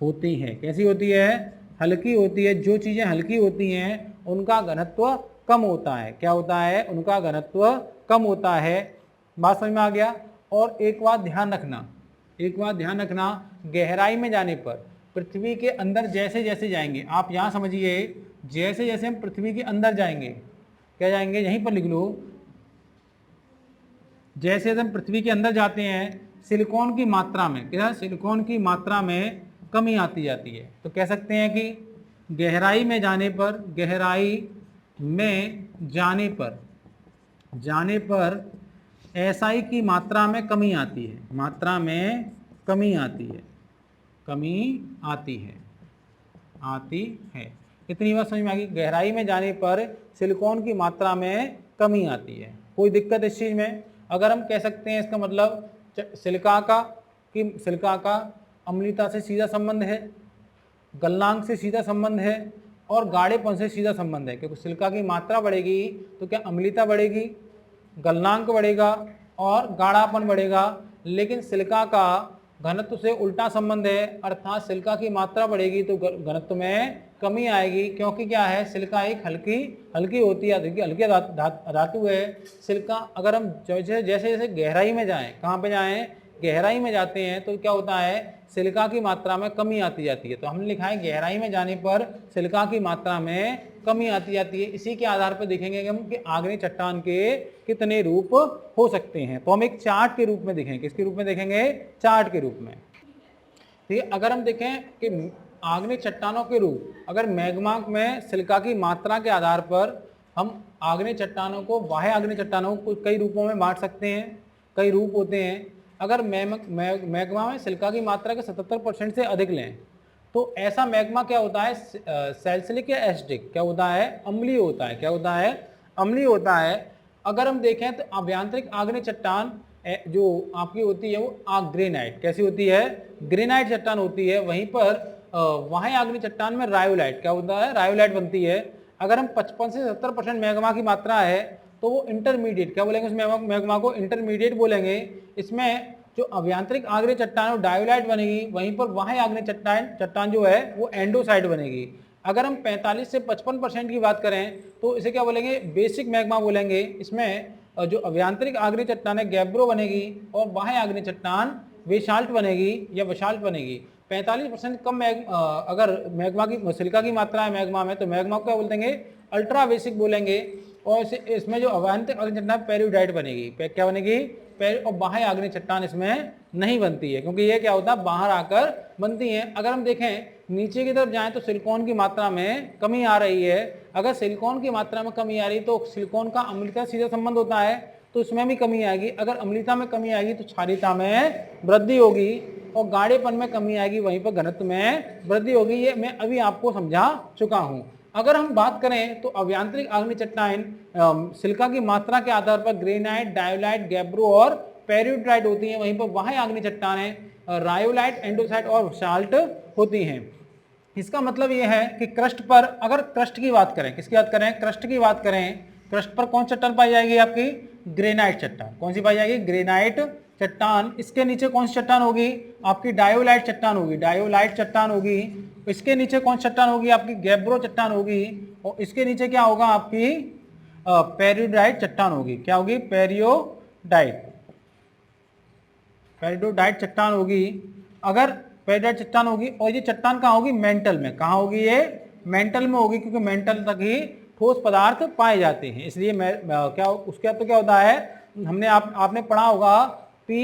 होती है। कैसी होती है? हल्की होती है, जो चीज़ें हल्की होती हैं उनका घनत्व कम होता है। क्या होता है? उनका घनत्व कम होता है। बात समझ में आ गया? और एक बात ध्यान रखना, गहराई में जाने पर पृथ्वी के अंदर जैसे जैसे जाएंगे, आप यहाँ समझिए, जैसे जैसे हम पृथ्वी के अंदर जाएंगे, क्या जाएंगे, यहीं पर लिख लो, जैसे जैसे हम पृथ्वी के अंदर जाते हैं सिलिकॉन की मात्रा में, क्या, सिलिकॉन की मात्रा में कमी आती जाती है। तो कह सकते हैं कि गहराई में जाने पर एसआई की मात्रा में कमी आती है, इतनी बात समझ में आ गई। गहराई में जाने पर सिलिकॉन की मात्रा में कमी आती है। कोई दिक्कत इस चीज़ में? अगर हम कह सकते हैं इसका मतलब सिलिका का अम्लता से सीधा संबंध है, गलनांक से सीधा संबंध है और गाढ़ेपन से सीधा संबंध है, क्योंकि सिलिका की मात्रा बढ़ेगी तो क्या अम्लता बढ़ेगी, गलनांक बढ़ेगा और गाढ़ापन बढ़ेगा। लेकिन सिलिका का घनत्व से उल्टा संबंध है, अर्थात सिलिका की मात्रा बढ़ेगी तो घनत्व में कमी आएगी, क्योंकि क्या है, सिलिका एक हल्की होती है, हल्की धातु है सिलिका। अगर हम जैसे जैसे गहराई में जाएं, कहाँ पे जाएं, गहराई में जाते हैं तो क्या होता है, सिलिका की मात्रा में कमी आती जाती है। तो हमने लिखा है गहराई में जाने पर सिलिका की मात्रा में कमी आती जाती है। इसी के आधार पर देखेंगे हम कि आग्नेय चट्टान के कितने रूप हो सकते हैं। तो हम एक चार्ट के रूप में देखेंगे, किसके रूप में देखेंगे, चार्ट के रूप में। ठीक है, अगर हम देखें कि आग्नेय चट्टानों के रूप, अगर मैग्मा में सिलिका की मात्रा के आधार पर हम आग्नेय चट्टानों को, बाह्य आग्नेय चट्टानों को कई रूपों में बांट सकते हैं, कई रूप होते हैं। अगर मैग्मा में सिलिका की मात्रा के 77% से अधिक लें तो ऐसा मैग्मा क्या होता है, सैलिसिलिक या एसिडिक, क्या होता है, अम्लीय होता है। क्या होता है, अम्लीय होता है। अगर हम देखें तो अभ्यंतरिक आग्नेय चट्टान जो आपकी होती है वो ग्रेनाइट, कैसी होती है, ग्रेनाइट चट्टान होती है। वहीं पर वहाँ आग्नेय चट्टान में रायोलाइट, क्या होता है, रायोलाइट बनती है। अगर हम 55 से 70% मैग्मा की मात्रा है तो वो इंटरमीडिएट, क्या बोलेंगे, उस मैग्मा को इंटरमीडिएट बोलेंगे। इसमें जो अभ्यंतरिक आग्नेय चट्टान है वो डायोलाइट बनेगी, वहीं पर वहाँ आग्नेय चट्टान जो है वो एंडोसाइट बनेगी। अगर हम 45 से 55% की बात करें तो इसे क्या बोलेंगे, बेसिक मैग्मा बोलेंगे। इसमें जो अभ्यंतरिक आग्नेय चट्टान है गैब्रो बनेगी और बाह्य आग्नेय चट्टान बेसाल्ट बनेगी या बसाल्ट बनेगी। 45% कम अगर मैग्मा की, सिलिका की मात्रा है मैग्मा में, तो मैग्मा को क्या बोलेंगे, अल्ट्रा बेसिक बोलेंगे। और इसमें जो अभ्यंतरिक आग्नेय चट्टान पेरियोडाइट बनेगी, क्या बनेगी, और बाह्य आग्नेय चट्टान इसमें नहीं बनती है, क्योंकि ये क्या होता है, बाहर आकर बनती है। अगर हम देखें नीचे की तरफ जाएं तो सिलिकॉन की मात्रा में कमी आ रही है। अगर सिलिकॉन की मात्रा में कमी आ रही है तो सिलिकॉन का अम्लता सीधा संबंध होता है, तो इसमें भी कमी आएगी। अगर अम्लता में कमी आएगी तो क्षारीयता में वृद्धि होगी और गाढ़ेपन में कमी आएगी, वहीं पर घनत्व में वृद्धि होगी। ये मैं अभी आपको समझा चुका हूं। अगर हम बात करें तो अभ्यंतरिक आग्नेय चट्टान सिलिका की मात्रा के आधार पर ग्रेनाइट, डायोलाइट, गैब्रो और पेरियोडाइट होती हैं। वहीं पर वहाँ आग्नेय चट्टानें रायोलाइट, एंडोसाइट और बसाल्ट होती हैं। इसका मतलब यह है कि क्रस्ट पर, अगर क्रस्ट की बात करें, किसकी बात करें, क्रस्ट की बात करें, क्रस्ट पर कौन चट्टान पाई जाएगी, आपकी ग्रेनाइट चट्टान। कौन सी पाई जाएगी, ग्रेनाइट चट्टान। इसके नीचे कौन सी चट्टान होगी, आपकी डायोलाइट चट्टान होगी, डायोलाइट चट्टान होगी। इसके नीचे कौन सी चट्टान होगी, आपकी गैब्रो चट्टान होगी। और इसके नीचे क्या होगा, आपकी पेरियोडाइट चट्टान होगी। क्या होगी, पेरियोडाइट चट्टान होगी। अगर पेरियोडाइट चट्टान होगी, और ये चट्टान कहाँ होगी, मेंटल में। कहाँ होगी, ये मेंटल में होगी, क्योंकि मेंटल तक ही ठोस पदार्थ पाए जाते हैं। इसलिए क्या उसके तो क्या होता है, हमने आपने पढ़ा होगा पी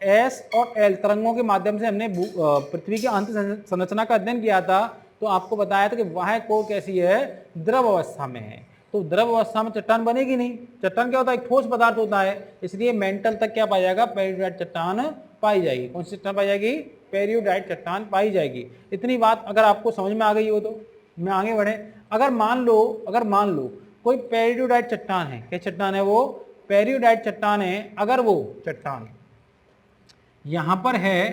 एस और एल तरंगों के माध्यम से हमने पृथ्वी की अंत संरचना का अध्ययन किया था। तो आपको बताया था कि वह कोर कैसी है, द्रव अवस्था में है। तो द्रव अवस्था में चट्टान बनेगी नहीं। चट्टान क्या होता है, एक ठोस पदार्थ होता है, इसलिए मेंटल तक क्या पाया जाएगा, पेरियोडाइट चट्टान पाई जाएगी। कौन सी चट्टान पाई जाएगी, पेरियोडाइट चट्टान पाई जाएगी। इतनी बात अगर आपको समझ में आ गई हो तो मैं आगे बढ़े। अगर मान लो कोई पेरियोडाइट चट्टान है, क्या चट्टान है वो, पेरियोडाइट चट्टान है। अगर वो चट्टान यहां पर है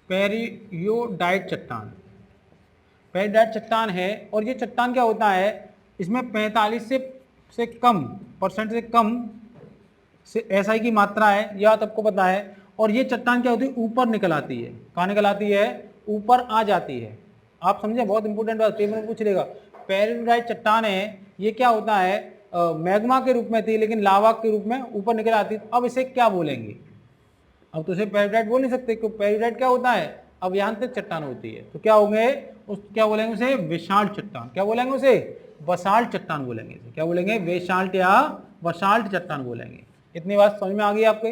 पेरियोडाइट चट्टान है, और ये चट्टान क्या होता है, इसमें 45 से कम परसेंट से कम से एसआई की मात्रा है, यह आपको पता है। और ये चट्टान क्या होती है, ऊपर निकल आती है। कहाँ निकल आती है, ऊपर आ जाती है। आप समझे, बहुत इंपॉर्टेंट बात, पेपर में पूछ लेगा। पेरिडोटाइट चट्टान है, ये क्या होता है, मैग्मा के रूप में थी लेकिन लावा के रूप में ऊपर निकल आती, अब इसे क्या बोलेंगे? अब तो उसे पेरिडोटाइट बोल नहीं सकते क्योंकि पेरिडोटाइट क्या होता है, अव्यांतित चट्टान होती है। तो क्या होंगे उस, क्या बोलेंगे उसे, बेसाल्ट चट्टान। क्या बोलेंगे उसे, बसाल्ट चट्टान बोलेंगे। इसे क्या बोलेंगे, बेसाल्ट या बसाल्ट चट्टान बोलेंगे। इतनी बात समझ में आ गई आपके,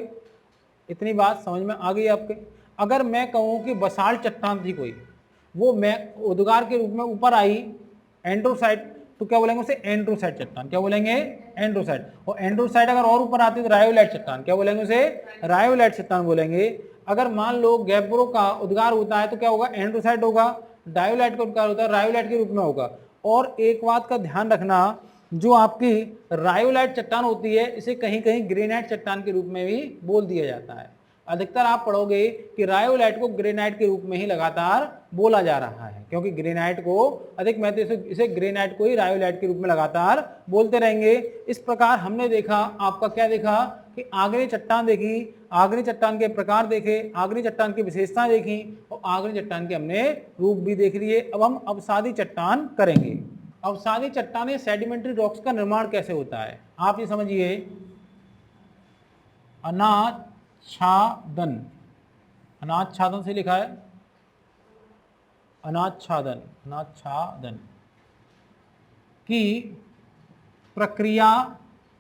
इतनी बात समझ में आ गई आपके। अगर मैं कहूँ कि बसाल्ट चट्टान थी कोई, वो मैं उद्गार के रूप में ऊपर आई एंड्रोसाइट, तो क्या बोलेंगे उसे, एंड्रोसाइट चट्टान। क्या बोलेंगे, एंड्रोसाइट। और एंड्रोसाइट अगर और ऊपर आती तो रायोलाइट चट्टान। क्या बोलेंगे उसे, रायोलाइट चट्टान बोलेंगे। अगर मान लो गैब्रो का उद्गार होता है तो क्या होगा, एंड्रोसाइट होगा। डायोलाइट का उद्गार होता है रायोलाइट के रूप में होगा। और एक बात का ध्यान रखना, जो आपकी रायोलाइट चट्टान होती है इसे कहीं कहीं ग्रेनाइट चट्टान के रूप में भी बोल दिया जाता है। अधिकतर आप पढ़ोगे कि रायोलाइट को ग्रेनाइट के रूप में ही लगातार बोला जा रहा है, क्योंकि ग्रेनाइट को अधिक महत्व, इसे ग्रेनाइट को ही रायोलाइट के रूप में लगातार बोलते रहेंगे। इस प्रकार हमने देखा, आपका क्या देखा कि आग्नेय चट्टान देखी, आग्नेय चट्टान के प्रकार देखे, आग्नेय चट्टान की विशेषताएं देखी और आग्नेय चट्टान के हमने रूप भी देख लिए। अब हम अवसादी चट्टान करेंगे। अवसादी चट्टानें सेडिमेंट्री रॉक्स का निर्माण कैसे होता है, आप ये समझिए। अनाच्छादन, अनाच्छादन से लिखा है, अनाच्छादन, अनाच्छादन की प्रक्रिया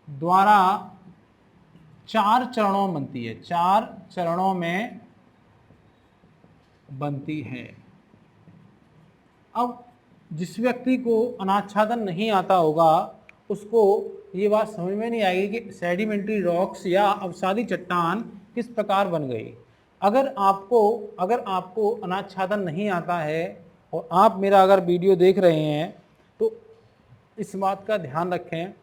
द्वारा 4 चरणों में बनती है, 4 चरणों में बनती है। अब जिस व्यक्ति को अनाच्छादन नहीं आता होगा उसको ये बात समझ में नहीं आएगी कि सेडिमेंट्री रॉक्स या अवसादी चट्टान किस प्रकार बन गई। अगर आपको अनाच्छादन नहीं आता है और आप मेरा अगर वीडियो देख रहे हैं तो इस बात का ध्यान रखें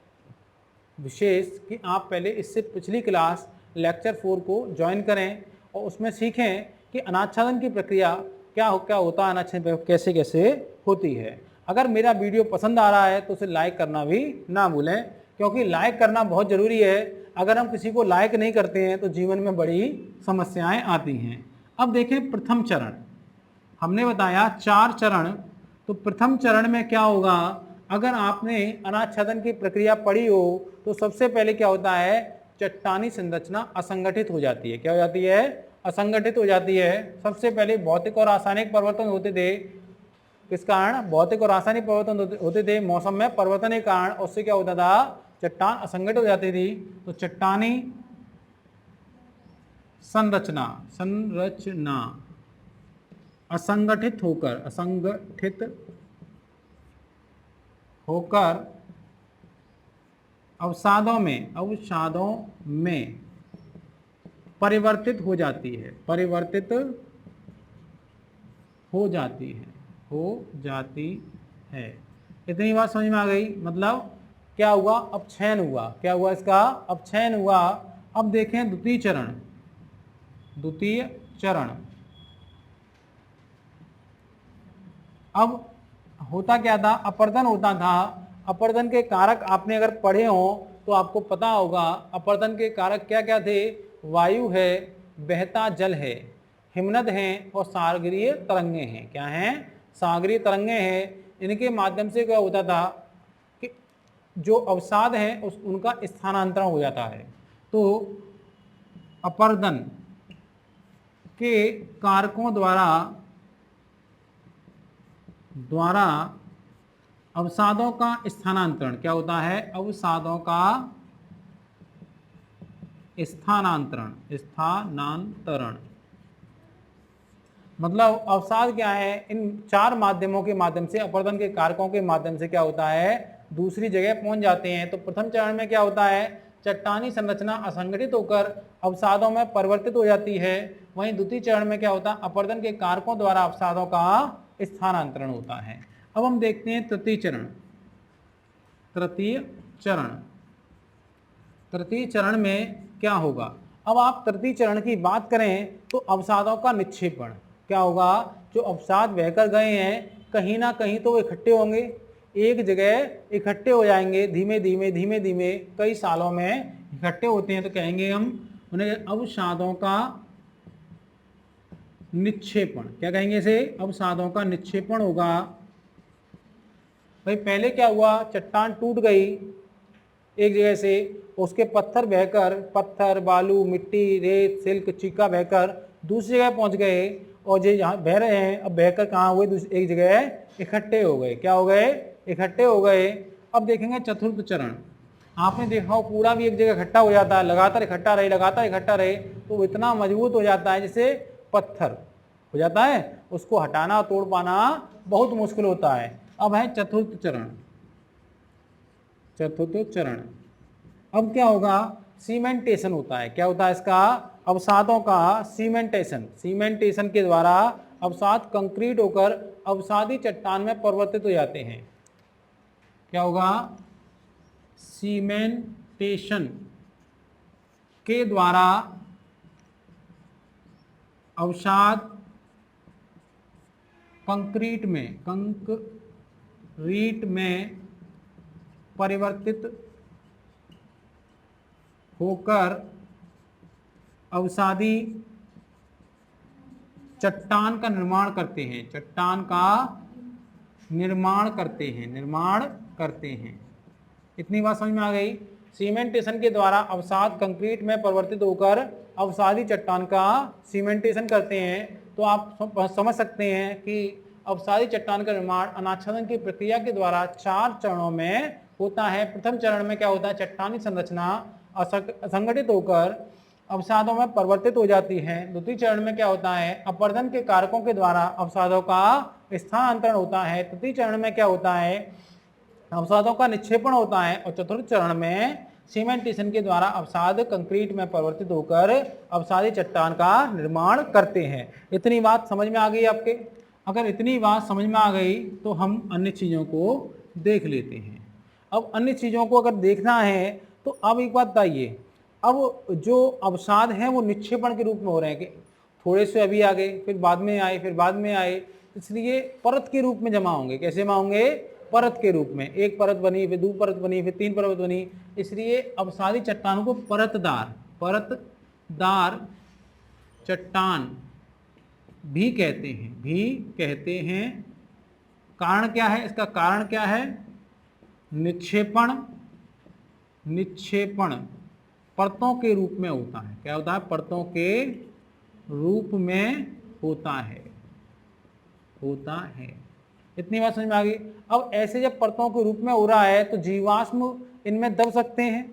विशेष कि आप पहले इससे पिछली क्लास लेक्चर 4 को ज्वाइन करें और उसमें सीखें कि अनाच्छादन की प्रक्रिया क्या होता है, अनाच्छादन कैसे कैसे होती है। अगर मेरा वीडियो पसंद आ रहा है तो उसे लाइक करना भी ना भूलें, क्योंकि लाइक करना बहुत ज़रूरी है। अगर हम किसी को लाइक नहीं करते हैं तो जीवन में बड़ी समस्याएं आती हैं। अब देखें प्रथम चरण, हमने बताया 4 चरण। तो प्रथम चरण में क्या होगा, अगर आपने अनाच्छादन की प्रक्रिया पढ़ी हो तो सबसे पहले क्या होता है, चट्टानी संरचना असंगठित हो जाती है। क्या हो जाती है, असंगठित हो जाती है। सबसे पहले भौतिक और रासायनिक परिवर्तन होते थे। किस कारण, भौतिक और रासायनिक परिवर्तन होते थे, मौसम में परिवर्तन के कारण। उससे क्या होता था, चट्टान असंगठित हो जाती थी। तो चट्टानी संरचना असंगठित होकर अवसादों में परिवर्तित हो जाती है। इतनी बात समझ में आ गई। मतलब क्या हुआ, अपक्षयन हुआ। क्या हुआ, इसका अपक्षयन हुआ। अब देखें द्वितीय चरण। अब होता क्या था, अपर्दन होता था। अपर्दन के कारक आपने अगर पढ़े हो तो आपको पता होगा अपर्दन के कारक क्या क्या थे, वायु है, बहता जल है, हिमनद हैं और सागरीय तरंगे हैं। क्या हैं, सागरीय तरंगे हैं। इनके माध्यम से क्या होता था कि जो अवसाद हैं उनका स्थानांतरण हो जाता है। तो अपर्दन के कारकों द्वारा अवसादों का स्थानांतरण क्या होता है, अवसादों का स्थानांतरण। मतलब अवसाद क्या है, इन 4 माध्यमों के माध्यम से, अपर्दन के कारकों के माध्यम से क्या होता है, दूसरी जगह पहुंच जाते हैं। तो प्रथम चरण में क्या होता है, चट्टानी संरचना असंगठित होकर अवसादों में परिवर्तित हो जाती है। वहीं द्वितीय चरण में क्या होता है, अपर्दन के कारकों द्वारा अवसादों का स्थानांतरण होता है। अब हम देखते हैं तृतीय चरण में क्या होगा। अब आप तृतीय चरण की बात करें तो अवसादों का निक्षेपण क्या होगा, जो अवसाद बहकर गए हैं कहीं ना कहीं तो वो इकट्ठे होंगे, एक जगह इकट्ठे हो जाएंगे, धीमे धीमे कई सालों में इकट्ठे होते हैं। तो कहेंगे हम उन्हें अवसादों का निक्षेपण, क्या कहेंगे इसे? अवसादों का निक्षेपण होगा। भाई पहले क्या हुआ, चट्टान टूट गई एक जगह से, उसके पत्थर बहकर, पत्थर, बालू, मिट्टी, रेत, सिल्क, चीका बहकर दूसरी जगह पहुंच गए, और जो यहाँ बह रहे हैं अब बहकर कहाँ हुए, एक जगह इकट्ठे हो गए। क्या हो गए? इकट्ठे हो गए। अब देखेंगे चतुर्थ चरण। आपने देखा हो कूड़ा भी एक जगह इकट्ठा हो जाता है, लगातार इकट्ठा रहे, लगातार इकट्ठा रहे तो वो इतना मजबूत हो जाता है जैसे पत्थर हो जाता है, उसको हटाना, तोड़ पाना बहुत मुश्किल होता है। अब है चतुर्थ चरण। चतुर्थ चरण अब क्या होगा, सीमेंटेशन होता है। क्या होता है इसका? अवसादों का सीमेंटेशन। सीमेंटेशन के द्वारा अवसाद कंक्रीट होकर अवसादी चट्टान में परिवर्तित हो जाते हैं। क्या होगा? सीमेंटेशन के द्वारा अवसाद कंक्रीट में परिवर्तित होकर अवसादी चट्टान का निर्माण करते हैं। चट्टान का निर्माण करते हैं। इतनी बात समझ में आ गई? सीमेंटेशन के द्वारा अवसाद कंक्रीट में परिवर्तित होकर अवसादी चट्टान का सीमेंटेशन करते हैं। तो आप समझ सकते हैं कि अवसादी चट्टान का निर्माण अनाच्छादन की प्रक्रिया के द्वारा 4 चरणों में होता है। प्रथम चरण में क्या होता है, चट्टानी संरचना असंगठित होकर अवसादों में परिवर्तित हो जाती है। द्वितीय चरण में क्या होता है, अपरदन के कारकों के द्वारा अवसादों का स्थानांतरण होता है। तृतीय चरण में क्या होता है, अवसादों का निक्षेपण होता है। और चतुर्थ चरण में सीमेंटेशन के द्वारा अवसाद कंक्रीट में परिवर्तित होकर अवसादी चट्टान का निर्माण करते हैं। इतनी बात समझ में आ गई आपके? अगर इतनी बात समझ में आ गई तो हम अन्य चीज़ों को देख लेते हैं। अब अन्य चीज़ों को अगर देखना है तो अब एक बात बताइए, अब जो अवसाद हैं वो निक्षेपण के रूप में हो रहे हैं कि थोड़े से अभी आ गए, फिर बाद में आए, फिर बाद में आए, इसलिए परत के रूप में जमा होंगे। कैसे जमा होंगे? परत के रूप में। एक परत बनी, फिर 2 परत बनी, फिर 3 परत बनी, इसलिए अवसादी चट्टानों को परतदार चट्टान भी कहते हैं। कारण क्या है इसका? कारण क्या है? निक्षेपण परतों के रूप में होता है। क्या होता है? परतों के रूप में होता है। इतनी बात समझ में आ गई? अब ऐसे जब परतों के रूप में हो रहा है तो जीवाश्म इनमें दब सकते हैं।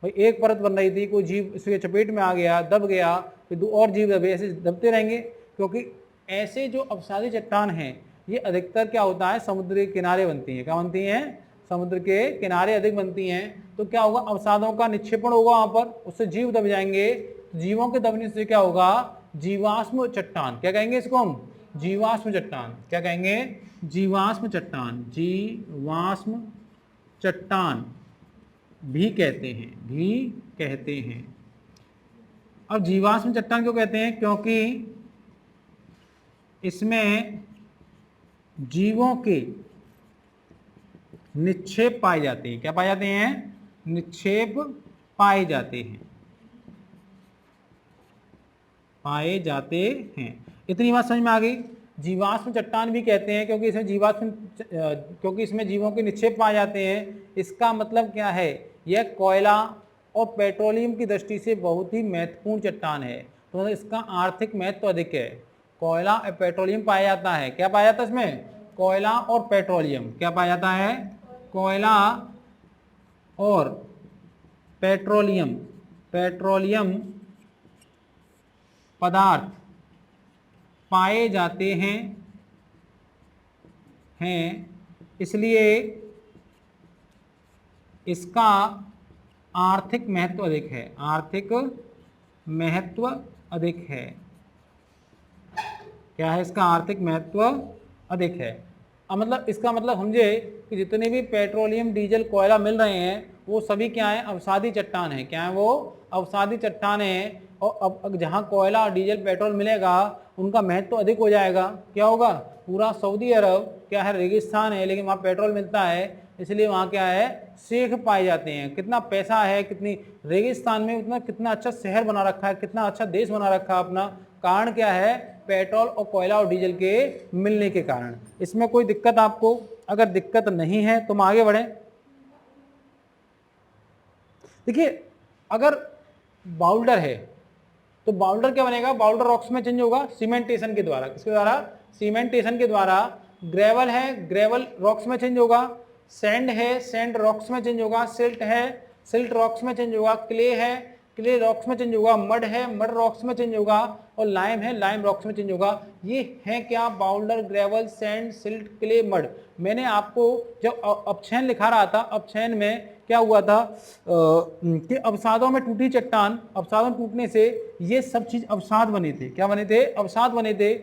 भाई एक परत बन रही थी, कोई जीव इसके चपेट में आ गया, दब गया, फिर 2 और जीव दबे, ऐसे दबते रहेंगे। क्योंकि ऐसे जो अवसादी चट्टान हैं ये अधिकतर क्या होता है, समुद्र के किनारे बनती हैं। क्या बनती हैं? समुद्र के किनारे अधिक बनती हैं। तो क्या होगा, अवसादों का निक्षेपण होगा वहां पर, उससे जीव दब जाएंगे। जीवों के दबने से क्या होगा, जीवाश्म चट्टान। क्या कहेंगे इसको हम? जीवाश्म चट्टान। क्या कहेंगे? जीवाश्म चट्टान भी कहते हैं। अब जीवाश्म चट्टान क्यों कहते हैं? क्योंकि इसमें जीवों के निक्षेप पाए जाते हैं। क्या पाए जाते हैं? निक्षेप पाए जाते हैं। इतनी बात समझ में आ गई? जीवाश्म चट्टान भी कहते हैं क्योंकि इसमें जीवों के निक्षेप पाए जाते हैं। इसका मतलब क्या है, यह कोयला और पेट्रोलियम की दृष्टि से बहुत ही महत्वपूर्ण चट्टान है। तो इसका आर्थिक महत्व अधिक है। कोयला और पेट्रोलियम पाया जाता है। क्या पाया जाता है इसमें? कोयला और पेट्रोलियम। क्या पाया जाता है? कोयला और पेट्रोलियम पदार्थ पाए जाते हैं। इसलिए इसका आर्थिक महत्व अधिक है। क्या है? इसका आर्थिक महत्व अधिक है। अब मतलब इसका मतलब समझे कि जितने भी पेट्रोलियम, डीजल, कोयला मिल रहे हैं वो सभी क्या है? अवसादी चट्टान है। क्या है वो? अवसादी चट्टान है। और अब जहाँ कोयला और डीजल, पेट्रोल मिलेगा उनका महत्व अधिक हो जाएगा। क्या होगा? पूरा सऊदी अरब क्या है? रेगिस्तान है, लेकिन वहाँ पेट्रोल मिलता है, इसलिए वहाँ क्या है? शेख पाए जाते हैं। कितना पैसा है, कितनी रेगिस्तान में उतना कितना अच्छा शहर बना रखा है, कितना अच्छा देश बना रखा है अपना, कारण क्या है? पेट्रोल और कोयला और डीजल के मिलने के कारण। इसमें कोई दिक्कत आपको? अगर दिक्कत नहीं है तो हम आगे बढ़े। देखिए, अगर बाउल्डर है तो बाउल्डर क्या बनेगा? बाउल्डर रॉक्स में चेंज होगा सीमेंटेशन के द्वारा। किसके द्वारा? सीमेंटेशन के द्वारा। ग्रेवल है, ग्रेवल रॉक्स में चेंज होगा। सैंड है, सैंड रॉक्स में चेंज होगा। सिल्ट है, सिल्ट रॉक्स में चेंज होगा। क्ले है, क्ले रॉक्स में चेंज होगा। मड है, मड रॉक्स में चेंज होगा। और लाइम है, लाइम रॉक्स में चेंज होगा। ये है क्या? Boulder, gravel, sand, silt, clay, mud. मैंने आपको जब अपक्षयन लिखा रहा था, अपक्षयन में क्या हुआ था कि अवसादों में टूटी चट्टान, अवसादों टूटने से ये सब चीज अवसाद बने थे। क्या बने थे? अवसाद बने थे।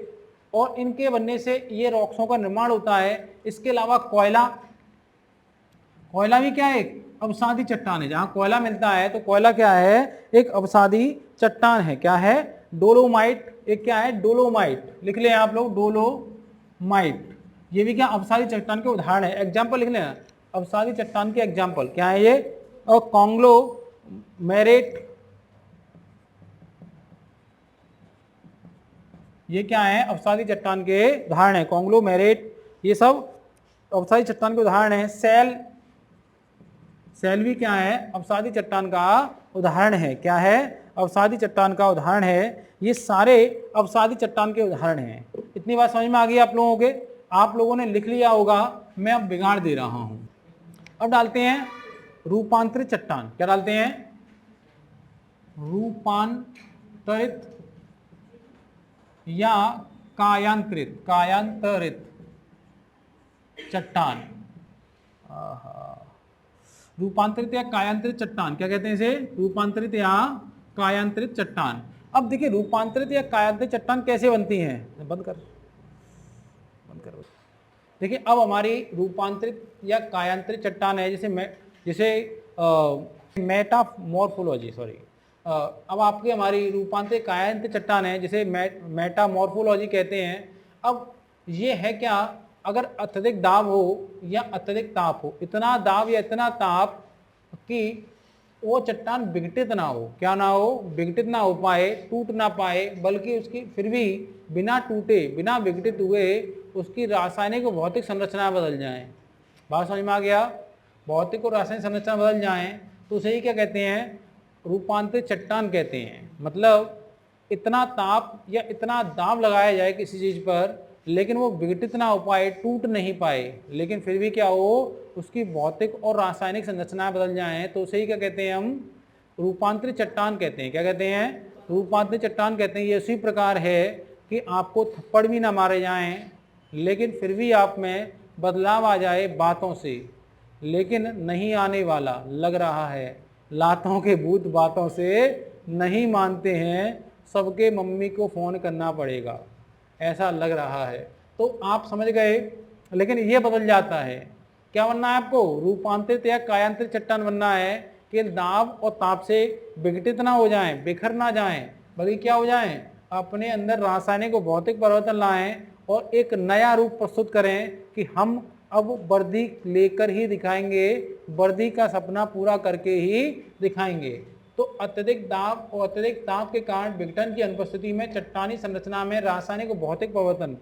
और इनके बनने से ये रॉक्सों का निर्माण होता है। इसके अलावा कोयला, कोयला भी क्या है? एक अवसादी चट्टान है। जहां कोयला मिलता है तो कोयला क्या है? एक अवसादी चट्टान है। क्या है? डोलोमाइट। एक क्या है? डोलोमाइट। लिख लें आप लोग, डोलोमाइट। ये भी क्या? अवसादी चट्टान के उदाहरण है। एग्जाम्पल लिख लें, अवसादी चट्टान के एग्जाम्पल क्या है ये? और कॉन्ग्लोमेरेट, ये क्या है? अवसादी चट्टान के उदाहरण है। कॉन्ग्लोमेरेट, ये सब अवसादी चट्टान के उदाहरण है। सेल, सेल भी क्या है? अवसादी चट्टान का उदाहरण है। क्या है? अवसादी चट्टान का उदाहरण है। ये सारे अवसादी चट्टान के उदाहरण हैं। इतनी बात समझ में आ गई आप लोगों के? आप लोगों ने लिख लिया होगा, मैं अब बिगाड़ दे रहा हूं। अब डालते हैं रूपांतरित चट्टान। क्या डालते हैं? रूपांतरित या कायांतरित, कायांतरित चट्टान। रूपांतरित या कायांतरित चट्टान, क्या कहते हैं इसे? रूपांतरित या कायांतरित चट्टान। अब देखिए, रूपांतरित या कायांतरित चट्टान कैसे बनती हैं? बंद कर, बंद कर। देखिए, अब हमारी रूपांतरित या कायांतरित चट्टान है, जैसे मेटामॉर्फोलॉजी, सॉरी, अब आपकी हमारी रूपांतरित कायांतरित चट्टान है, जिसे मेटामॉर्फोलॉजी कहते हैं। अब ये है क्या? अगर अत्यधिक दाब हो या अत्यधिक ताप हो, इतना दाब या इतना ताप कि वो चट्टान विघटित ना हो। क्या ना हो? विघटित ना हो पाए, टूट ना पाए, बल्कि उसकी फिर भी बिना टूटे, बिना विघटित हुए उसकी रासायनिक और भौतिक संरचना बदल जाएं। बात समझ में आ गया? भौतिक और रासायनिक संरचना बदल जाएं तो उसे ही क्या कहते हैं? रूपांतरित चट्टान कहते हैं। मतलब इतना ताप या इतना दाब लगाया जाए किसी चीज़ पर, लेकिन वो विघटित ना हो पाए, टूट नहीं पाए, लेकिन फिर भी क्या हो? उसकी भौतिक और रासायनिक संरचनाएं बदल जाएं तो उसे ही क्या कहते हैं? हम रूपांतरित चट्टान कहते हैं। क्या कहते हैं? रूपांतरित चट्टान कहते हैं। ये उसी प्रकार है कि आपको थप्पड़ भी ना मारे जाएं, लेकिन फिर भी आप में बदलाव आ जाए बातों से, लेकिन नहीं आने वाला लग रहा है। लातों के भूत बातों से नहीं मानते हैं, सबके मम्मी को फ़ोन करना पड़ेगा, ऐसा लग रहा है। तो आप समझ गए। लेकिन ये बदल जाता है। क्या बनना है आपको? रूपांतरित या कायांतरित चट्टान बनना है कि दाब और ताप से विघटित ना हो जाएं, बिखर ना जाएं, बल्कि क्या हो जाएं? अपने अंदर रासायनिक और भौतिक परिवर्तन लाएं और एक नया रूप प्रस्तुत करें कि हम अब वर्दी लेकर ही दिखाएंगे, वर्दी का सपना पूरा करके ही दिखाएंगे। तो अत्यधिक दाब और अत्यधिक ताप के कारण विघटन की अनुपस्थिति में चट्टानी संरचना में रासायनिक और भौतिक परिवर्तन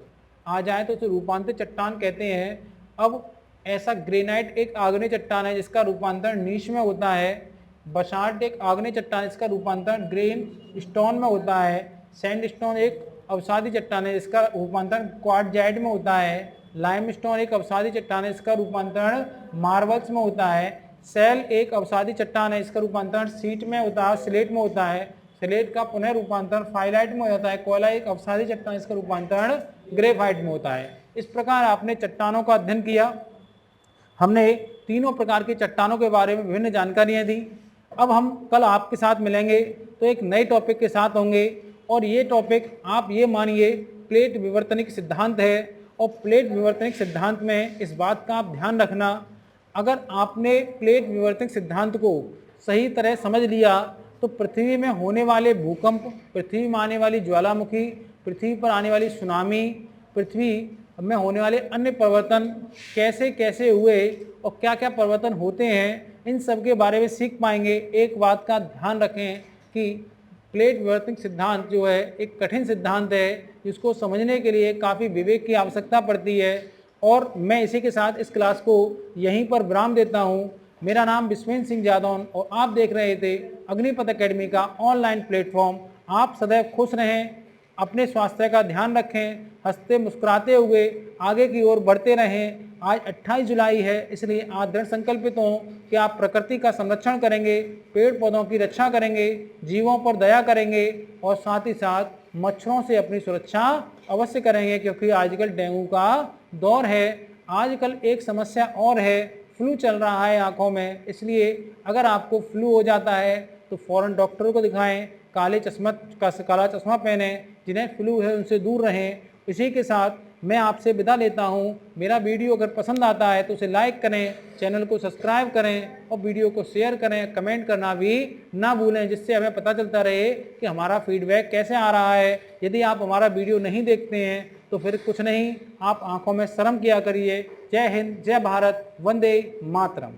आ जाए तो उसे रूपांतरित चट्टान कहते हैं। अब ऐसा ग्रेनाइट एक आग्नेय चट्टान है जिसका रूपांतरण नीच में होता है। बसाल्ट एक आग्नेय चट्टान जिसका रूपांतरण ग्रेन स्टोन में होता है। सैंड स्टोन एक अवसादी चट्टान है जिसका रूपांतरण क्वार्टजाइट में होता है। लाइम स्टोन एक अवसादी चट्टान है जिसका रूपांतरण मार्बल्स में होता है। सेल एक अवसादी चट्टान है इसका रूपांतरण सीट में होता है, स्लेट में होता है। स्लेट का पुनः रूपांतरण फाइलाइट में हो जाता है। कोयला एक अवसादी चट्टान इसका रूपांतरण ग्रेफाइट में होता है। इस प्रकार आपने चट्टानों का अध्ययन किया। हमने तीनों प्रकार की चट्टानों के बारे में विभिन्न जानकारियां दी। अब हम कल आपके साथ मिलेंगे तो एक नए टॉपिक के साथ होंगे, और ये टॉपिक आप ये मानिए प्लेट विवर्तनिक सिद्धांत है। और प्लेट विवर्तनिक सिद्धांत में इस बात का आप ध्यान रखना, अगर आपने प्लेट विवर्तनिक सिद्धांत को सही तरह समझ लिया तो पृथ्वी में होने वाले भूकंप, पृथ्वी में आने वाली ज्वालामुखी, पृथ्वी पर आने वाली सुनामी, पृथ्वी में होने वाले अन्य परिवर्तन कैसे कैसे हुए और क्या क्या परिवर्तन होते हैं, इन सब के बारे में सीख पाएंगे। एक बात का ध्यान रखें कि प्लेट वर्तिंग सिद्धांत जो है एक कठिन सिद्धांत है, जिसको समझने के लिए काफ़ी विवेक की आवश्यकता पड़ती है। और मैं इसी के साथ इस क्लास को यहीं पर विराम देता हूँ। मेरा नाम विश्वेंद्र सिंह जादौन और आप देख रहे थे अग्निपथ एकेडमी का ऑनलाइन प्लेटफॉर्म। आप सदैव खुश रहें, अपने स्वास्थ्य का ध्यान रखें, हंसते मुस्कुराते हुए आगे की ओर बढ़ते रहें। आज 28 जुलाई है, इसलिए आज दृढ़ संकल्पित हों कि आप प्रकृति का संरक्षण करेंगे, पेड़ पौधों की रक्षा करेंगे, जीवों पर दया करेंगे और साथ ही साथ मच्छरों से अपनी सुरक्षा अवश्य करेंगे, क्योंकि आजकल डेंगू का दौर है। आजकल एक समस्या और है, फ्लू चल रहा है आँखों में, इसलिए अगर आपको फ्लू हो जाता है तो फ़ौरन डॉक्टर को दिखाएं, काला चश्मा पहने। जिन्हें फ्लू है उनसे दूर रहें। इसी के साथ मैं आपसे विदा लेता हूं। मेरा वीडियो अगर पसंद आता है तो उसे लाइक करें, चैनल को सब्सक्राइब करें और वीडियो को शेयर करें, कमेंट करना भी ना भूलें, जिससे हमें पता चलता रहे कि हमारा फीडबैक कैसे आ रहा है। यदि आप हमारा वीडियो नहीं देखते हैं तो फिर कुछ नहीं, आप आंखों में शर्म किया करिए। जय हिंद, जय भारत, वंदे मातरम।